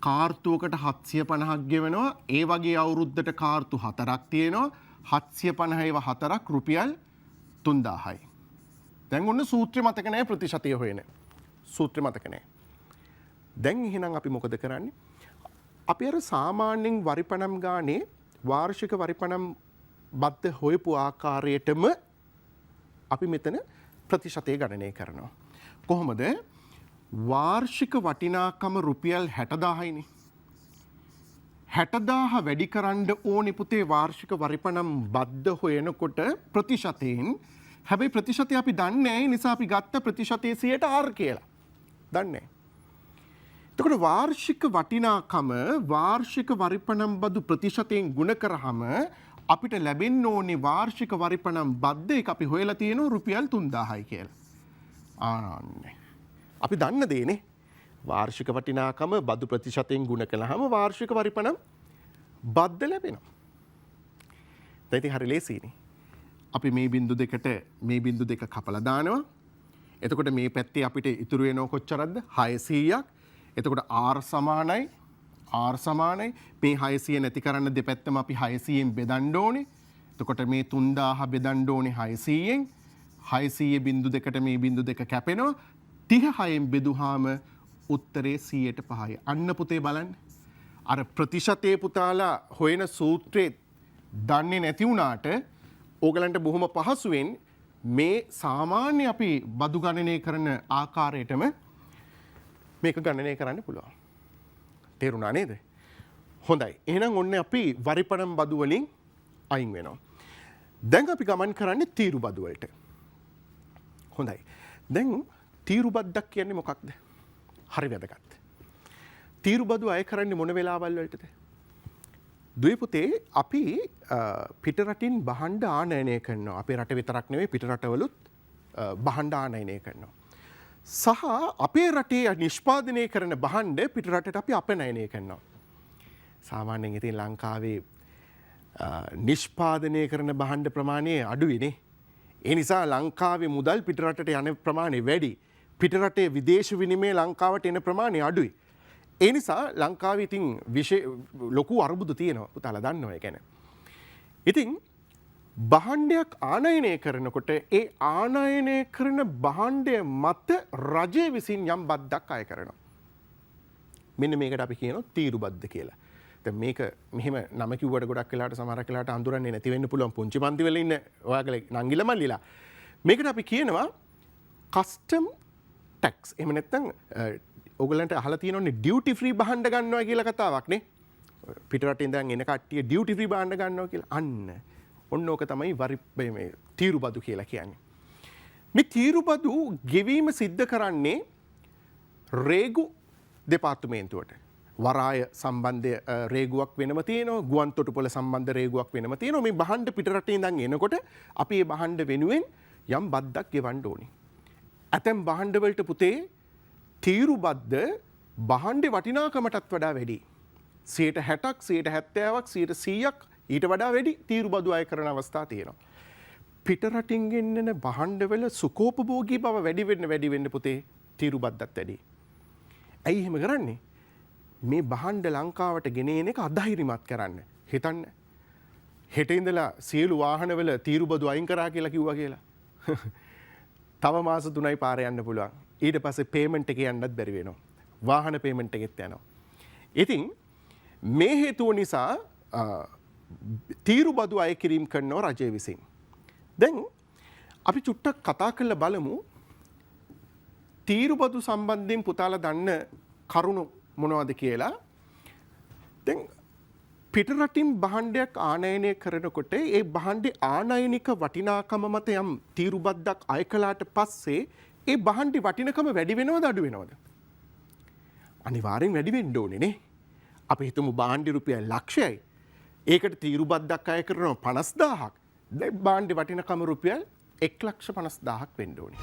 කාර්තුවකට 750ක් ගෙවනවා. ඒ වගේ අවුරුද්දට කාර්තු 4ක් තියෙනවා. 750 ඒවා 4ක් රුපියල් 3000යි. දැන් ඔන්න සූත්‍රය මතක නැහැ ප්‍රතිශතය හොයන. සූත්‍රය මතක නැහැ. දැන් එහෙනම් අපි මොකද කරන්නේ? අපි අර සාමාන්‍යයෙන් වරිපණම් ගානේ වාර්ෂික වරිපණම් බද්ද හොයපු ආකාරයටම අපි මෙතන ප්‍රතිශතය ගණනය කරනවා. කොහොමද? වාර්ෂික වටිනාකම රුපියල් 60000යිනේ. 60000 වැඩි කරන්න ඕනේ පුතේ වාර්ෂික වරිපණම් බද්ද හොයනකොට ප්‍රතිශතයෙන්. හැබැයි ප්‍රතිශතය අපි දන්නේ නැහැ. නිසා අපි ගත්ත ප්‍රතිශතයේ 100ට R කියලා. දන්නේ නැහැ. එතකොට වාර්ෂික වටිනාකම වාර්ෂික වරිපණම් බදු ප්‍රතිශතයෙන් ගුණ කරාම අපිට ලැබෙන්න ඕනේ වාර්ෂික වරිපණම් බද්ද එක අපි හොයලා තියෙනවා රුපියල් 3000යි කියලා. ආන්නේ. අපි දන්න දේනේ. වාර්ෂික වටිනාකම බදු ප්‍රතිශතයෙන් ගුණ කළාම වාර්ෂික වරිපණම් බද්ද ලැබෙනවා. දැන් ඉතින් හරි ලේසියිනේ. අපි මේ බිංදු දෙකට මේ බිංදු දෙක කපලා දානවා. එතකොට මේ පැත්තේ අපිට ඉතුරු වෙනව කොච්චරද? 600ක්. එතකොට R සමානයි මේ 600 නැති කරන්න දෙපැත්තම අපි 600ෙන් බෙදන්න ඕනේ. එතකොට මේ 3000 බෙදන්න ඕනේ 600ෙන්. 600 බිංදු දෙකට මේ බිංදු දෙක කැපෙනවා. 36ෙන් බෙදුවාම උත්තරේ 100ට 5යි. අන්න පුතේ බලන්න. අර ප්‍රතිශතයේ පුතාලා හොයන සූත්‍රේ දන්නේ නැති වුණාට ඕගලන්ට බොහොම පහසුවෙන් මේ සාමාන්‍ය අපි බදු ගණනය කරන ආකාරයටම මේක ගණනය කරන්න පුළුවන්. තේරුණා නේද? හොඳයි. එහෙනම් ඔන්න අපි වරිපණම් බදු වලින් අයින් වෙනවා. දැන් අපි ගමන් කරන්නේ තීරු බදු වලට. හොඳයි. දැන් තීරු බද්දක් කියන්නේ මොකක්ද? හරි වැදගත්. තීරු බදු අය කරන්නේ මොන වෙලාවල් වලටද? දුවේ පුතේ අපි පිටරටින් භාණ්ඩ ආනයනය කරනවා. අපේ රට විතරක් නෙවෙයි පිටරටවලුත් භාණ්ඩ ආනයනය කරනවා. සහ අපේ රටේ නිෂ්පාදනය කරන භාණ්ඩ පිටරටට අපි අපනයනය කරනවා. සාමාන්‍යයෙන් ඉතින් ලංකාවේ නිෂ්පාදනය කරන භාණ්ඩ ප්‍රමාණය අඩුයිනේ. ඒ නිසා ලංකාවේ මුදල් පිටරටට යන ප්‍රමාණය වැඩි. පිටරටේ විදේශ විනිමය ලංකාවට එන ප්‍රමාණය අඩුයි. ඒ නිසා ලංකාවේ ඉතින් ලොකු අරුබුද තියෙනවා පුතාලා දන්නවා ඒ කියන්නේ. ඉතින් භාණ්ඩයක් ආනයනය කරනකොට ඒ ආනයනය කරන භාණ්ඩය මත රජය විසින් යම් බද්දක් අය කරනවා. මෙන්න මේකට අපි කියනවා තීරු බද්ද කියලා. දැන් මේක මෙහෙම නම කිව්වට ගොඩක් වෙලාවට සමහරක් වෙලාවට අඳුරන්නේ නැති වෙන්න පුළුවන් පුංචි පන්ති වල ඉන්න ඔයාගේ නංගිලා මල්ලිලා. මේකට අපි කියනවා කස්ටම් ටැක්ස්. එහෙම නැත්නම් ඔයගලන්ට අහලා තියෙනවනේ ඩියුටි ෆ්‍රී භාණ්ඩ ගන්නවා කියලා කතාවක් නේ. පිටරටින් ඉඳන් එන කට්ටිය ඩියුටි ෆ්‍රී භාණ්ඩ ගන්නවා කියලා. අන්න ඔන්න ඕක තමයි මේ තීරුබදු කියලා කියන්නේ. මේ තීරුබදු ගෙවීම සිද්ධ කරන්නේ රේගු දෙපාර්තමේන්තුවට. වරාය සම්බන්ධ රේගුවක් වෙනම තියෙනවා, ගුවන් තොටුපොළ සම්බන්ධ රේගුවක් වෙනම තියෙනවා. මේ භාණ්ඩ පිටරටින් ඉඳන් එනකොට අපි මේ භාණ්ඩ වෙනුවෙන් යම් බද්දක් ගෙවන්න ඕනේ. ඇතැම් භාණ්ඩ වලට පුතේ තීරුබද්ද භාණ්ඩේ වටිනාකමටත් වඩා වැඩි. 60%ක් 70%ක් 100%ක් ඊට වඩා වැඩි තීරුබදු අය කරන අවස්ථා තියෙනවා. පිටරටින් ගෙන්නන භාණ්ඩවල සුඛෝපභෝගී බව වැඩි වෙන්න පුතේ තීරුබද්දත් වැඩි. ඇයි එහෙම කරන්නේ? මේ භාණ්ඩ ලංකාවට ගෙනෙන එක අධෛර්යමත් කරන්න. හිතන්න හෙට ඉඳලා සියලු වාහනවල තීරුබදු අයින් කරා කියලා කිව්වා කියලා. තව මාස 3යි පාර යන්න පුළුවන්. ඊට පස්සේ පේමන්ට් එක යන්නත් බැරි වෙනවා. වාහන පේමන්ට් එකෙත් යනවා. ඉතින් මේ හේතුව නිසා තීරුබදු අය කිරීම කරනවා රජය විසින්. දැන් අපි චුට්ටක් කතා කරලා බලමු තීරුබදු සම්බන්ධයෙන් පුතාලා දන්න කරුණු මොනවද කියලා. දැන් පිටරටින් භාණ්ඩයක් ආනයනය කරනකොට ඒ භාණ්ඩේ ආනයනික වටිනාකම මත යම් තීරුබද්දක් අය කළාට පස්සේ ඒ භාණ්ඩේ වටිනකම වැඩි වෙනවද අඩු වෙනවද? අනිවාර්යෙන් වැඩි වෙන්න ඕනේ නේ. අපි හිතමු භාණ්ඩේ රුපියල් ලක්ෂයයි. ඒකට තීරුබද්දක් අය කරනවා 50000ක්. දැන් භාණ්ඩේ වටිනකම රුපියල් 1,50,000ක් වෙන්න ඕනේ.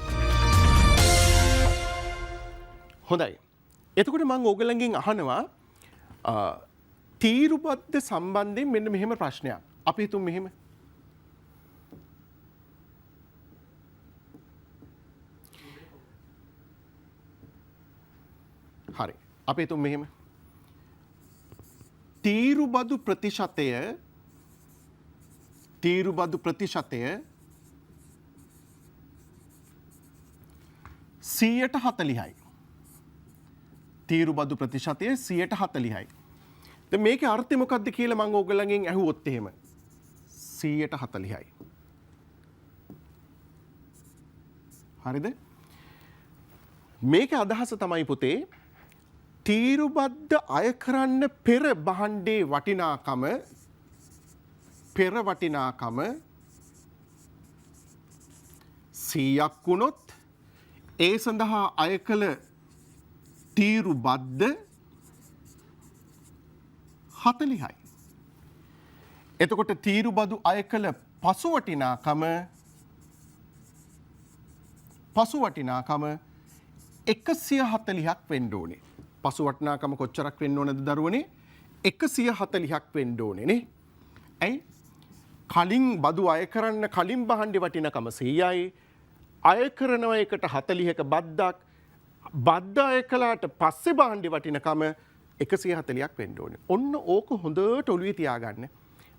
හොඳයි. එතකොට මම ඕගලන්ගෙන් අහනවා තීරුබද්ද සම්බන්ධයෙන් මෙන්න මෙහෙම ප්‍රශ්නයක්. අපි හිතමු මෙහෙම. හරි. අපි හිතමු මෙහෙම. තීරුබදු ප්‍රතිශතය 140යි. තීරුබදු ප්‍රතිශතය 140යි. දැන් මේකේ අර්ථය මොකක්ද කියලා මම ඕගලන්ගෙන් අහුවොත් එහෙම 140යි. හරිද? මේකේ අදහස තමයි පුතේ තීරුබද්ද අය කරන්න පෙර භාණ්ඩේ වටිනාකම 100ක් වුණොත් ඒ සඳහා අය කළ තීරුබද්ද 40යි. එතකොට තීරුබදු අය කළ පසු වටිනාකම 140ක් වෙන්න ඕනේ. පසු වටිනාකම කොච්චරක් වෙන්න ඕනද දරුවනේ? 140ක් වෙන්න ඕනේ නේ. ඇයි? කලින් බදු අය කරන්න කලින් භාණ්ඩේ වටිනකම 100යි. අය කරන එකට 40ක බද්දක් බද්ද අය කළාට පස්සේ භාණ්ඩේ වටිනකම 140ක් වෙන්න ඕනේ. ඔන්න ඕක හොඳට ඔළුවේ තියාගන්න.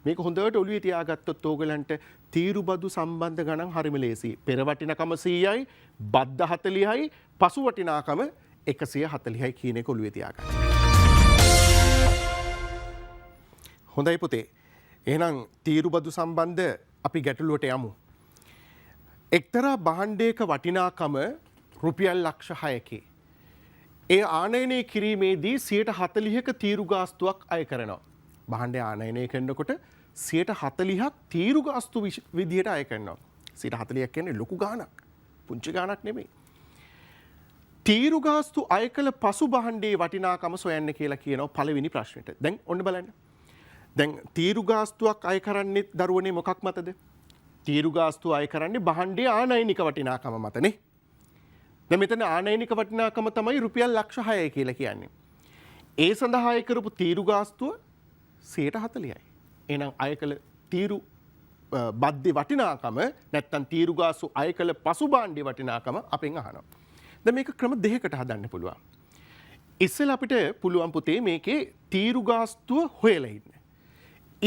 මේක හොඳට ඔළුවේ තියාගත්තොත් ඕගලන්ට තීරුබදු සම්බන්ධ ගණන් හරිම ලේසියි. පෙර වටිනකම 100යි, බද්ද 40යි, පසු වටිනාකම 140යි කියන එක ඔළුවේ තියාගන්න. හොඳයි පුතේ. එහෙනම් තීරුබදු සම්බන්ධ අපි ගැටලුවට යමු. එක්තරා භාණ්ඩයක වටිනාකම රුපියල් ලක්ෂ 6කි. ඒ ආනයනය කිරීමේදී 40ක තීරු ගාස්තුවක් අය කරනවා. භාණ්ඩය ආනයනය කරනකොට 40ක් තීරු ගාස්තු විදියට අය කරනවා. 40ක් කියන්නේ ලොකු ගාණක්. පුංචි ගාණක් නෙමෙයි. තීරු ගාස්තු අය කළ පසු භාණ්ඩයේ වටිනාකම සොයන්න කියලා කියනවා පළවෙනි ප්‍රශ්නෙට. දැන් ඔන්න බලන්න. දැන් තීරු ගාස්තුවක් අය කරන්නේ දරුවනේ මොකක් මතද? තීරු ගාස්තු අය කරන්නේ භාණ්ඩයේ ආනයනික වටිනාකම මතනේ. දැන් මෙතන ආනයනික වටිනාකම තමයි රුපියල් ලක්ෂ 6යි කියලා කියන්නේ. ඒ සඳහා අය කරපු තීරු ගාස්තුව 140යි. එහෙනම් අය කළ තීරු බද්දේ වටිනාකම නැත්තම් තීරු ගාස්තු අය කළ පසු භාණ්ඩේ වටිනාකම අපෙන් අහනවා. දැන් මේක ක්‍රම දෙකකට හදන්න පුළුවන්. ඉස්සෙල්ලා අපිට පුළුවන් පුතේ මේකේ තීරු ගාස්තුව හොයලා ඉන්න.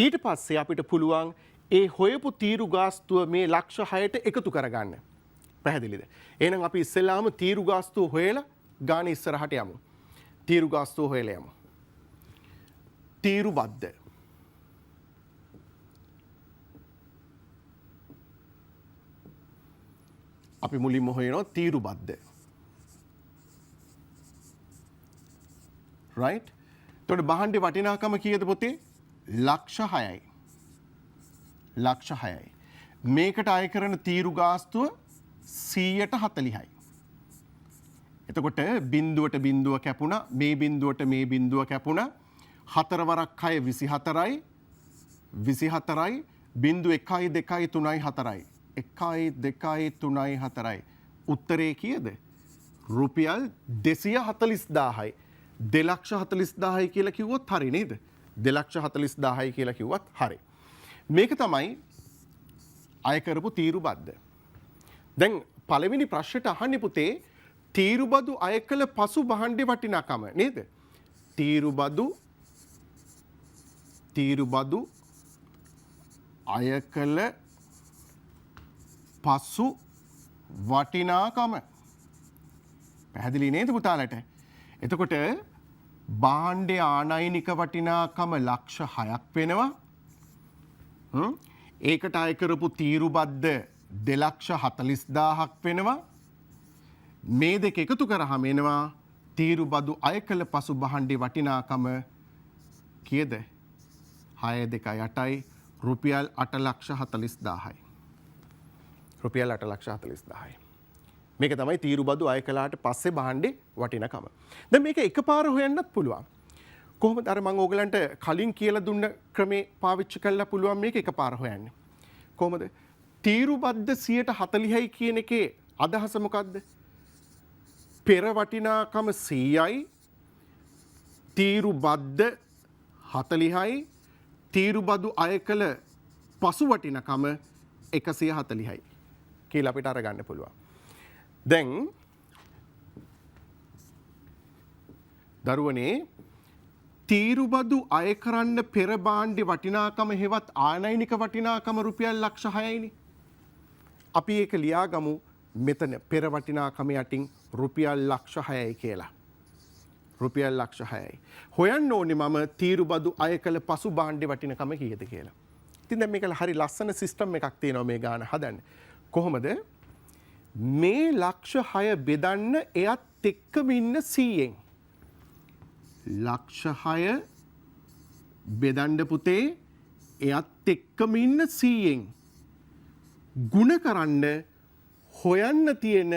ඊට පස්සේ අපිට පුළුවන් ඒ හොයපු තීරු ගාස්තුව මේ ලක්ෂ 6ට එකතු කරගන්න. පැහැදිලිද? එහෙනම් අපි ඉස්සෙල්ලාම තීරු ගාස්තුව හොයලා ගාන ඉස්සරහට යමු. තීරු ගාස්තුව හොයලා යමු. තීරු බද්ද. අපි මුලින්ම හොයනවා තීරු බද්ද. right? එතකොට භාණ්ඩේ වටිනාකම කීයද පුතේ? ලක්ෂ 6යි. ලක්ෂ 6යි. මේකට අය කරන තීරු ගාස්තුව 140යි. එතකොට බිඳුවට බිඳුව කැපුණා, මේ බිඳුවට මේ බිඳුව කැපුණා. 4 වරක් 6 24යි. 24යි බිඳු 1යි 2යි 3යි 4යි. 1යි 2යි 3යි 4යි. උත්තරේ කීයද? රුපියල් 240,000යි. 2,40,000යි කියලා කිව්වොත් හරි නේද? 2,40,000යි කියලා කිව්වත් හරි. මේක තමයි අය කරපු තීරු බද්ද. දැන් පළවෙනි ප්‍රශ්නෙට අහන්නේ පුතේ තීරු බදු අය කළ පසු භාණ්ඩේ වටිනාකම නේද? තීරු බදු අය කළ පසු වටිනාකම. පැහැදිලි නේද පුතාලට? එතකොට භාණ්ඩේ ආනයනික වටිනාකම ලක්ෂ 6ක් වෙනවා. ඒකට අය කරපු තීරු බද්ද 2,40,000ක් වෙනවා. මේ දෙක එකතු කරාම එනවා තීරු බදු අය කළ පසු භාණ්ඩේ වටිනාකම කීයද? 6 2 8යි රුපියල් 8,40,000යි. රුපියල් 8,40,000යි. මේක තමයි තීරු බදු අය කළාට පස්සේ භාණ්ඩේ වටිනකම. දැන් මේක එකපාර හොයන්නත් පුළුවන්. කොහොමද අර මම ඕගලන්ට කලින් කියලා දුන්න ක්‍රමේ පාවිච්චි කරලා පුළුවන් මේක එකපාර හොයන්න. කොහොමද? තීරු බද්ද 140යි කියන එකේ අදහස මොකද්ද? පෙර වටිනාකම 100යි තීරු බද්ද 40යි තීරු බදු අය කළ පසු වටිනකම 140යි කියලා අපිට අරගන්න පුළුවන්. දැන් දරුවනේ තීරු බදු අය කරන්න පෙර භාණ්ඩේ වටිනාකම හෙවත් ආනයනික වටිනාකම රුපියල් ලක්ෂ 6යිනේ. අපි ඒක ලියාගමු මෙතන පෙර වටිනාකම යටින් රුපියල් ලක්ෂ 6යි කියලා. රුපියල් ලක්ෂ 6යි. හොයන්න ඕනේ මම තීරු බදු අය කළ පසු භාණ්ඩේ වටිනකම කීයද කියලා. ඉතින් දැන් මේක හරි ලස්සන සිස්ටම් එකක් තියෙනවා මේ ගාන හදන්න. කොහොමද? මේ ලක්ෂ 6 බෙදන්න එයත් එක්කම ඉන්න 100ෙන්. ලක්ෂ 6 බෙදන්න පුතේ එයත් එක්කම ඉන්න 100ෙන්. ගුණ කරන්න හොයන්න තියෙන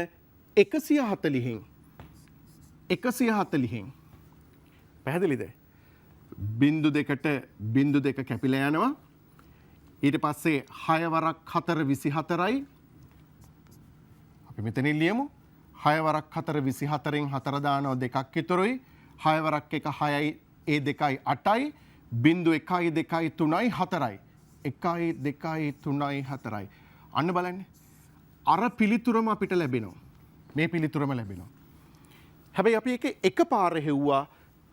140න්. 140න්. පැහැදිලිද? බිංදු දෙකට බිංදු දෙක කැපිලා යනවා. ඊට පස්සේ 6 වරක් 4 24යි. අපි මෙතනින් ලියමු. 6 වරක් 4 24න් 4 දානවා දෙකක් ඉතුරුයි. 6 වරක් 1 6යි ඒ දෙකයි 8යි. බිංදු 1යි 2යි 3යි 4යි. 1යි 2යි 3යි 4යි. අන්න බලන්න. අර පිළිතුරම අපිට ලැබෙනවා. මේ පිළිතුරම ලැබෙනවා. හැබැයි අපි ඒක එකපාර හෙව්වා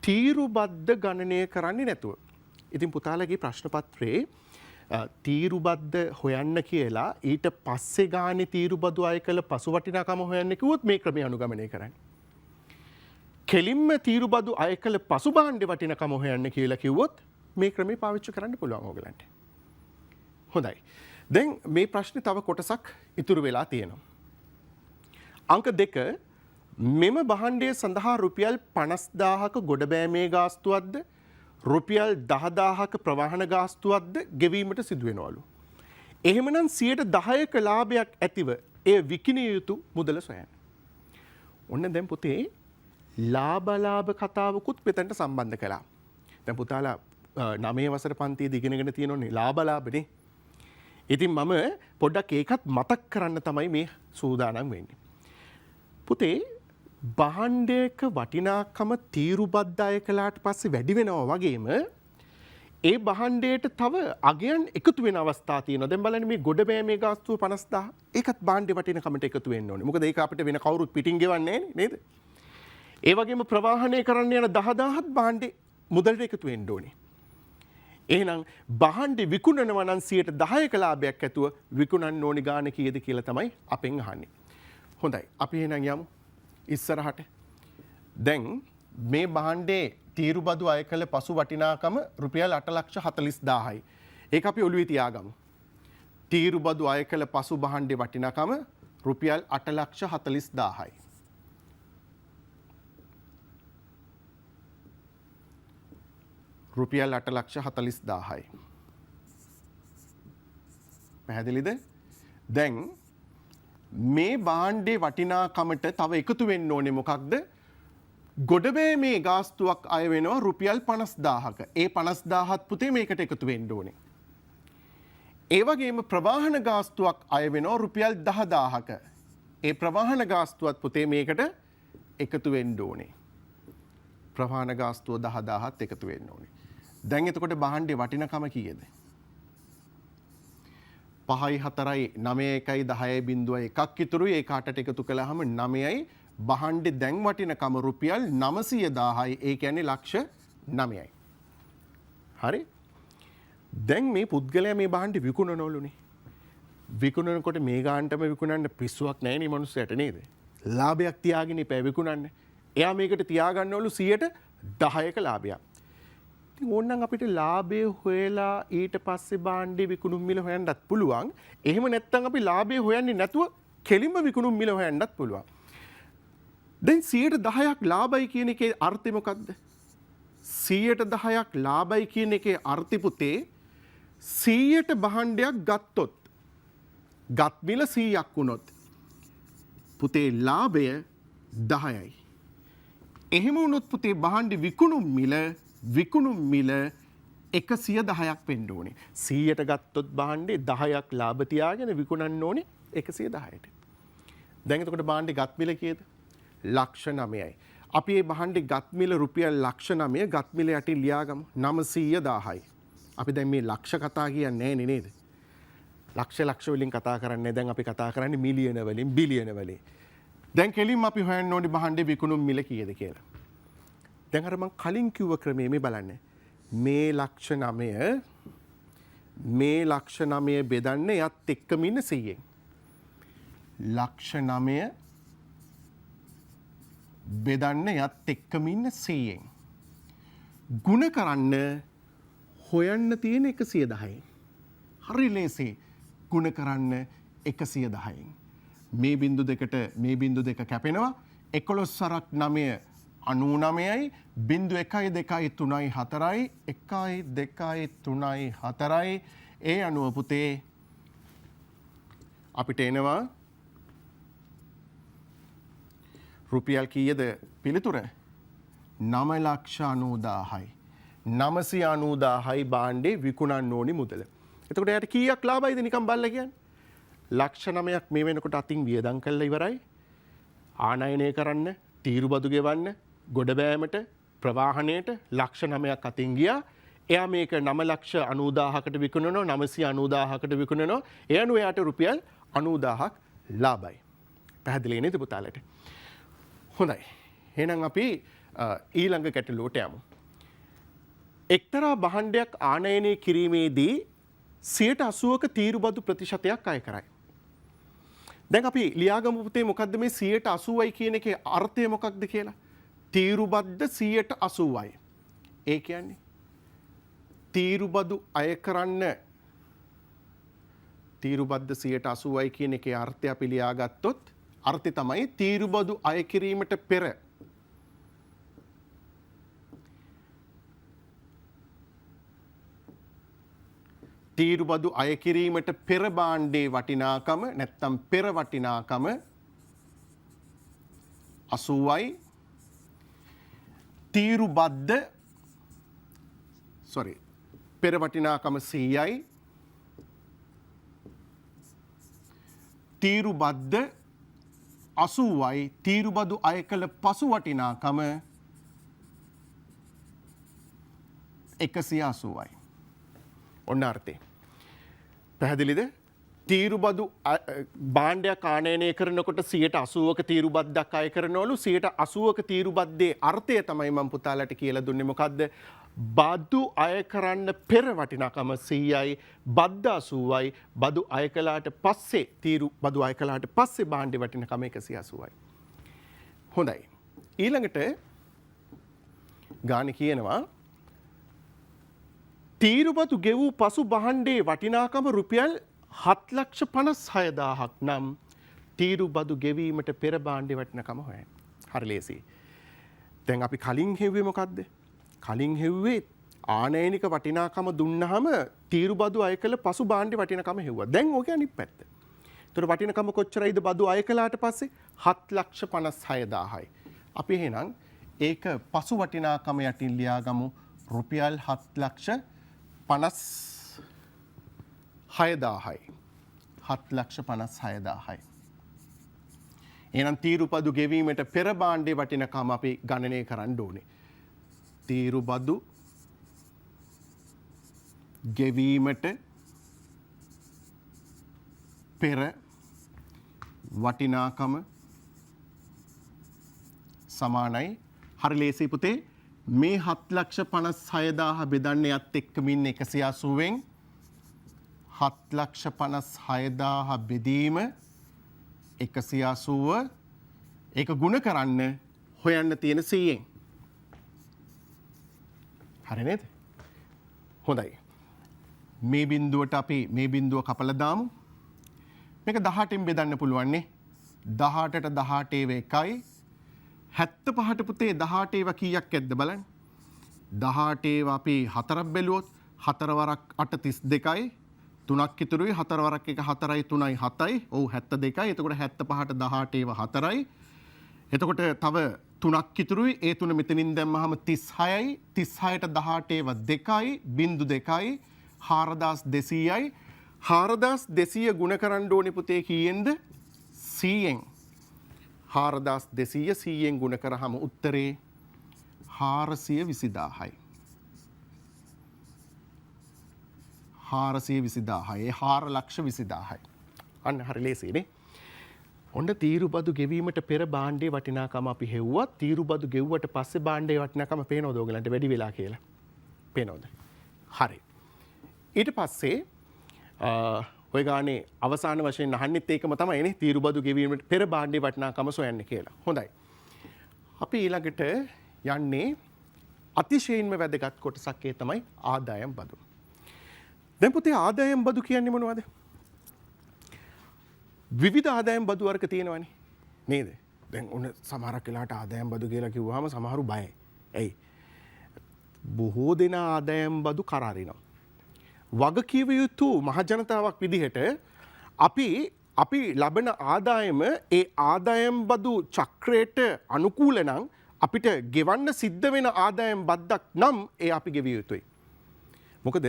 තීරු බද්ද ගණනය කරන්නේ නැතුව. ඉතින් පුතාලගේ ප්‍රශ්න පත්‍රයේ තීරු බද්ද හොයන්න කියලා ඊට පස්සේ ගානේ තීරු බදු අය කළ පසු වටිනාකම හොයන්න කිව්වොත් මේ ක්‍රමය අනුගමනය කරන්න. කෙලින්ම තීරු බදු අය කළ පසු භාණ්ඩේ වටිනකම හොයන්න කියලා කිව්වොත් මේ ක්‍රමේ පාවිච්චි කරන්න පුළුවන් ඕගලන්ට. හොඳයි. දැන් මේ ප්‍රශ්නේ තව කොටසක් ඉතුරු වෙලා තියෙනවා. අංක 2 මෙම භාණ්ඩය සඳහා රුපියල් 50,000ක ගොඩබෑමේ ගාස්තුවක්ද රුපියල් 10,000ක ප්‍රවාහන ගාස්තුවක්ද ගෙවීමට සිදු වෙනවලු. එහෙමනම් 10%ක ලාභයක් ඇතිව එය විකිණිය යුතු මුදල සොයන්න. ඔන්න දැන් පුතේ ලාභ කතාවකුත් මෙතනට සම්බන්ධ කළා. දැන් පුතාලා 9 වසර පන්තියේදී ඉගෙනගෙන තියෙනෝනේ ලාභනේ. ඉතින් මම පොඩ්ඩක් ඒකත් මතක් කරන්න තමයි මේ සූදානම් වෙන්නේ. පුතේ භාණ්ඩයක වටිනාකම තීරු බද්ද අය කළාට පස්සේ වැඩි වෙනවා වගේම ඒ භාණ්ඩයට තව අගයන් එකතු වෙන අවස්ථා තියෙනවා. දැන් බලන්න මේ ගොඩ බෑමේ ගාස්තුව 50000 ඒකත් භාණ්ඩේ වටිනකමට එකතු වෙන්න ඕනේ. මොකද ඒක අපිට වෙන කවුරුත් පිටින් ගෙවන්නේ නේද? ඒ වගේම ප්‍රවාහනය කරන්න යන 10000ත් භාණ්ඩේ මුදලට එකතු වෙන්න ඕනේ. එහෙනම් භාණ්ඩේ විකුණනවා නම් 10% ලාභයක් ඇතුව විකුණන්න ඕනි ගාණ කීයද කියලා තමයි අපෙන් අහන්නේ. හොඳයි. අපි එහෙනම් යමු ඉස්සරහට. දැන් මේ භාණ්ඩේ තීරුබදු අය කළ පසු වටිනාකම රුපියල් 8,40,000යි. ඒක අපි ඔළුවේ තියාගමු. තීරුබදු අය කළ පසු භාණ්ඩේ වටිනාකම රුපියල් 8,40,000යි. රුපියල් 8,40,000යි. පැහැදිලිද? දැන් මේ භාණ්ඩේ වටිනාකමට තව එකතු වෙන්න ඕනේ මොකක්ද? ගොඩබෑමේ ගාස්තුවක් අය වෙනවා රුපියල් 50,000ක. ඒ 50,000ත් පුතේ මේකට එකතු වෙන්න ඕනේ. ඒ වගේම ප්‍රවාහන ගාස්තුවක් අය වෙනවා රුපියල් 10,000ක. ඒ ප්‍රවාහන ගාස්තුවත් පුතේ මේකට එකතු වෙන්න ඕනේ. ප්‍රවාහන ගාස්තුව 10,000ත් එකතු වෙන්න ඕනේ. දැන් එතකොට භාණ්ඩේ වටිනකම කීයද? 5යි 4යි 9යි 1යි 10යි 0.1ක් ඉතුරුයි. ඒ කාටට එකතු කළාම 9යි. භාණ්ඩේ දැන් වටිනකම රුපියල් 900,000යි. ඒ කියන්නේ ලක්ෂ 9යි. හරි? දැන් මේ පුද්ගලයා මේ භාණ්ඩේ විකුණනවලුනේ. විකුණනකොට මේ ගානටම විකුණන්න පිස්සුවක් නැහැ නේ මිනිස්සුන්ට නේද? ලාභයක් තියාගෙන ඉපැ විකුණන්න. එයා මේකට තියාගන්නවලු 10%ක ලාභයක්. ඉතින් ඕනනම් අපිට ලාභය හොයලා ඊට පස්සේ භාණ්ඩේ විකුණුම් මිල හොයන්නත් පුළුවන්. එහෙම නැත්නම් අපි ලාභය හොයන්නේ නැතුව කෙලින්ම විකුණුම් මිල හොයන්නත් පුළුවන්. දැන් 10%ක් ලාභයි කියන එකේ අර්ථය මොකක්ද? 10%ක් ලාභයි කියන එකේ අර්ථය පුතේ 100ට භාණ්ඩයක් ගත්තොත් ගත් මිල 100ක් වුණොත් පුතේ ලාභය 10යි. එහෙම වුණොත් පුතේ භාණ්ඩේ විකුණුම් මිල 110ක් වෙන්න ඕනේ. 100ට ගත්තොත් භාණ්ඩේ 10ක් ලාභ තියාගෙන විකුණන්න ඕනේ 110ට. දැන් එතකොට භාණ්ඩේ ගත් මිල කීයද? ලක්ෂ 9යි. අපි මේ භාණ්ඩේ ගත් මිල රුපියල් ලක්ෂ 9 ගත් මිල යටින් ලියාගමු 900,000යි. අපි දැන් මේ ලක්ෂ කතා කියන්නේ නැහැ නේද? ලක්ෂ වලින් කතා කරන්නේ. දැන් අපි කතා කරන්නේ මිලියන වලින් බිලියන වලින්. දැන් කෙලින්ම අපි හොයන්න ඕනේ භාණ්ඩේ විකුණුම් මිල කීයද කියලා. දැන් අර මම කලින් කිව්ව ක්‍රමයේ මේ බලන්න. මේ ලක්ෂ 9 බෙදන්න යත් එක්කම ඉන්න 100ෙන්. ලක්ෂ 9 බෙදන්න යත් එක්කම ඉන්න 100ෙන්. ගුණ කරන්න හොයන්න තියෙන 110යි. හරි ලේසි. ගුණ කරන්න 110යි. මේ බිංදු දෙකට මේ බිංදු දෙක කැපෙනවා 11 සරක් 9 99යි 0.1 2 3 4යි 1 2 3 4යි ඒ අනුව පුතේ අපිට එනවා රුපියල් කීයද පිළිතුර 9,90,000යි 990,000යි භාණ්ඩේ විකුණන්න ඕනි මුදල. එතකොට එයාට කීයක් ලාභයිද නිකන් බලලා කියන්නේ? ලක්ෂ 9ක් මේ වෙනකොට අතින් වියදම් කරලා ඉවරයි. ආනයනය කරන්න, තීරුබදු ගෙවන්න, ගොඩ බෑමට, ප්‍රවාහණයට ලක්ෂ 9ක් අතින් ගියා. එයා මේක 9,90,000කට විකුණනවා, 990,000කට විකුණනවා. ඒ අනුව එයාට රුපියල් 90,000ක් ලාභයි. පැහැදිලි නේද පුතාලට? හොඳයි. එහෙනම් අපි ඊළඟ ගැටලුවට යමු. එක්තරා භාණ්ඩයක් ආනයනය කිරීමේදී 80%ක තීරුබදු ප්‍රතිශතයක් අය කරයි. දැන් අපි ලියාගමු පුතේ මොකද්ද මේ 80%යි කියන එකේ අර්ථය මොකක්ද කියලා? තීරුබද්ද 80%යි. ඒ කියන්නේ තීරුබදු අය කරන්න තීරුබද්ද 80%යි කියන එකේ අර්ථය අපි ලියාගත්තොත් අර්ථය තමයි තීරුබදු අය කිරීමට පෙර තීරුබදු අය කිරීමට පෙර භාණ්ඩේ වටිනාකම නැත්නම් පෙර වටිනාකම 80යි තීරුබද්ද පෙර වටිනාකම 100යි තීරුබද්ද 80යි තීරුබදු අය කළ පසු වටිනාකම 180යි. ඔන්න අර්ථය. පැහැදිලිද? තීරුබදු භාණ්ඩයක් ආනයනය කරනකොට 80%ක තීරුබද්දක් අය කරනවලු 80%ක තීරුබද්දේ අර්ථය තමයි මම පුතාලට කියලා දුන්නේ මොකද්ද? බදු අය කරන්න පෙර වටිනාකම 100යි බද්ද 80යි බදු අය කළාට පස්සේ බදු අය කළාට පස්සේ භාණ්ඩේ වටිනාකම 180යි. හොඳයි. ඊළඟට ගාන කියනවා තීරුබදු ගෙවූ පසු භාණ්ඩේ වටිනාකම රුපියල් 7,56,000ක් නම් තීරුබදු ගෙවීමට පෙර භාණ්ඩේ වටිනාකම හොයන්න. හරි ලේසි. දැන් අපි කලින් හෙව්වේ මොකද්ද? කලින් හෙව්වේ ආනයනික වටිනාකම දුන්නාම තීරුබදු අය කළ පසු භාණ්ඩේ වටිනාකම හෙව්වා. දැන් ඕකේ අනිත් පැත්ත. ඒතර වටිනාකම කොච්චරයිද බදු අය කළාට පස්සේ 7,56,000යි. අපි එහෙනම් ඒක පසු වටිනාකම යටින් ලියාගමු රුපියල් 7,56,000යි. 7,56,000යි. එහෙනම් තීරුබදු ගෙවීමට පෙර භාණ්ඩේ වටිනාකම අපි ගණනය කරන්න ඕනේ. තීරුබදු ගෙවීමට පෙර වටිනාකම සමානයි. හරි ලේසි පුතේ. මේ 7,56,000 බෙදන්නේ යත් එක්කමින් 180න් 7,56,000 බෙදීම 180 ඒක ගුණ කරන්න හොයන්න තියෙන 100න්. හරි නේද? හොඳයි. මේ බිඳුවට අපි මේ බිඳුව කපලා දාමු. මේක 18න් බෙදන්න පුළුවන් නේ. 18ට 18 1යි. 75ට පුතේ 18 ඒවා කීයක් ඇද්ද බලන්න. 18 ඒවා අපි 4ක් බැලුවොත් 4 වරක් 8 32යි. 3ක් ඉතුරුයි 4 වරක් 1 4යි 3යි 7යි. ඔව් 72යි. එතකොට 75ට 18 ඒවා 4යි. එතකොට තව 3ක් ඉතුරුයි. ඒ 3 මෙතනින් දැම්මහම 36යි. 36ට 18 ඒවා 2යි. බිංදු 2යි. 4200යි. 4200 ගුණ කරන්න ඕනේ පුතේ කීයෙන්ද? 100න්. 4200 100න් ගුණ කරාම උත්තරේ 420,000යි. 420,000යි. 4,20,000යි. අන්න හරි ලේසියිනේ. ඔන්න තීරුබදු ගෙවීමට පෙර භාණ්ඩේ වටිනාකම අපි හෙව්වා. තීරුබදු ගෙව්වට පස්සේ භාණ්ඩේ වටිනාකම පේනවද ඔයගලන්ට වැඩි වෙලා කියලා? පේනවද? හරි. ඊට පස්සේ ඔය ගානේ අවසාන වශයෙන් අහන්නෙත් ඒකම තමයි නේ තීරුබදු ගෙවීමට පෙර භාණ්ඩේ වටිනාකම සොයන්න කියලා. හොඳයි. අපි ඊළඟට යන්නේ අතිශයින්ම වැදගත් කොටසක් ඒ තමයි ආදායම් බදු. දැන් පුතේ ආදායම් බදු කියන්නේ මොනවද? විවිධ ආදායම් බදු වර්ග තියෙනවනේ නේද? දැන් ඔන්න සමහරක් වෙලාවට ආදායම් බදු කියලා කිව්වහම සමහරු බයයි. ඇයි? බොහෝ දෙනා ආදායම් බදු කරාරිනවා. වගකීව යුතු මහජනතාවක් විදිහට අපි ලබන ආදායම ඒ ආදායම් බදු චක්‍රයට අනුකූල නම් අපිට ගෙවන්න සිද්ධ වෙන ආදායම් බද්දක් නම් ඒ අපි ගෙවිය යුතුයි. මොකද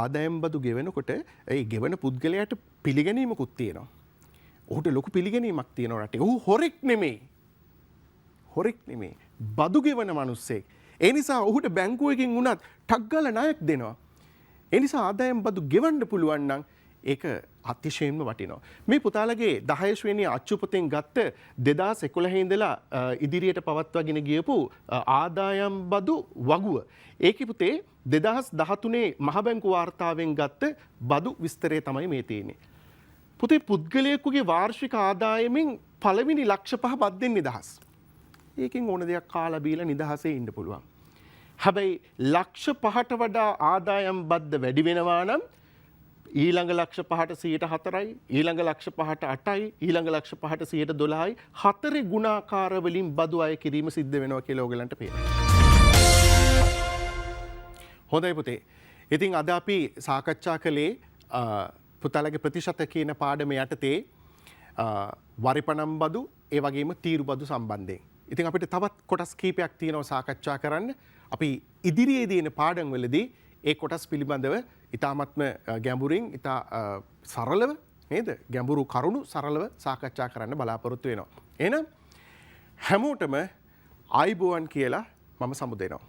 ආදායම් බදු ගෙවනකොට ඒ ගෙවන පුද්ගලයාට පිළිගැනීමකුත් තියෙනවා. ඔහුට ලොකු පිළිගැනීමක් තියෙනවා රටේ. ඔහු හොරෙක් නෙමෙයි. හොරෙක් නෙමෙයි. බදු ගෙවන මිනිස්සෙක්. ඒ නිසා ඔහුට බැංකුවකින් වුණත් ටක් ගාලා ණයක් දෙනවා. ඒ නිසා ආදායම් බදු ගෙවන්න පුළුවන් නම් ඒක අතිශයින්ම වටිනවා. මේ පුතාලගේ 10 වෙනි අච්චුපතෙන් ගත්ත 2011 ඉඳලා ඉදිරියට පවත්වාගෙන ගියපු ආදායම් බදු වගුව. ඒකේ පුතේ 2013 මහ බැංකු වාර්තාවෙන් ගත්ත බදු විස්තරය තමයි මේ තියෙන්නේ. පුතේ පුද්ගලයෙකුගේ වාර්ෂික ආදායමෙන් පළවෙනි ලක්ෂ 5 බද්දෙන් නිදහස්. ඒකෙන් ඕන දෙයක් කාලා බීලා නිදහසේ ඉන්න පුළුවන්. හැබැයි ලක්ෂ 5ට වඩා ආදායම් බද්ද වැඩි වෙනවා නම් ඊළඟ ලක්ෂ 5ට 4%යි, ඊළඟ ලක්ෂ 5ට 8යි, ඊළඟ ලක්ෂ 5ට 12%යි, 4 ගුණාකාර වලින් බදු අය කිරීම සිද්ධ වෙනවා කියලා ඔයගලන්ට පේනවා. හොඳයි පුතේ. ඉතින් අද අපි සාකච්ඡා කළේ පුතාලගේ ප්‍රතිශත කියන පාඩම යටතේ වරිපනම් බදු ඒ වගේම තීරු බදු සම්බන්ධයෙන්. ඉතින් අපිට තවත් කොටස් කීපයක් තියෙනවා සාකච්ඡා කරන්න. අපි ඉදිරියේදී එන පාඩම් වලදී ඒ කොටස් පිළිබඳව ඉතාමත්ම ගැඹුරින් ඉතා සරලව නේද? ගැඹුරු කරුණු සරලව සාකච්ඡා කරන්න බලාපොරොත්තු වෙනවා. එහෙනම් හැමෝටම ආයුබෝවන් කියලා මම සමුදෙනවා.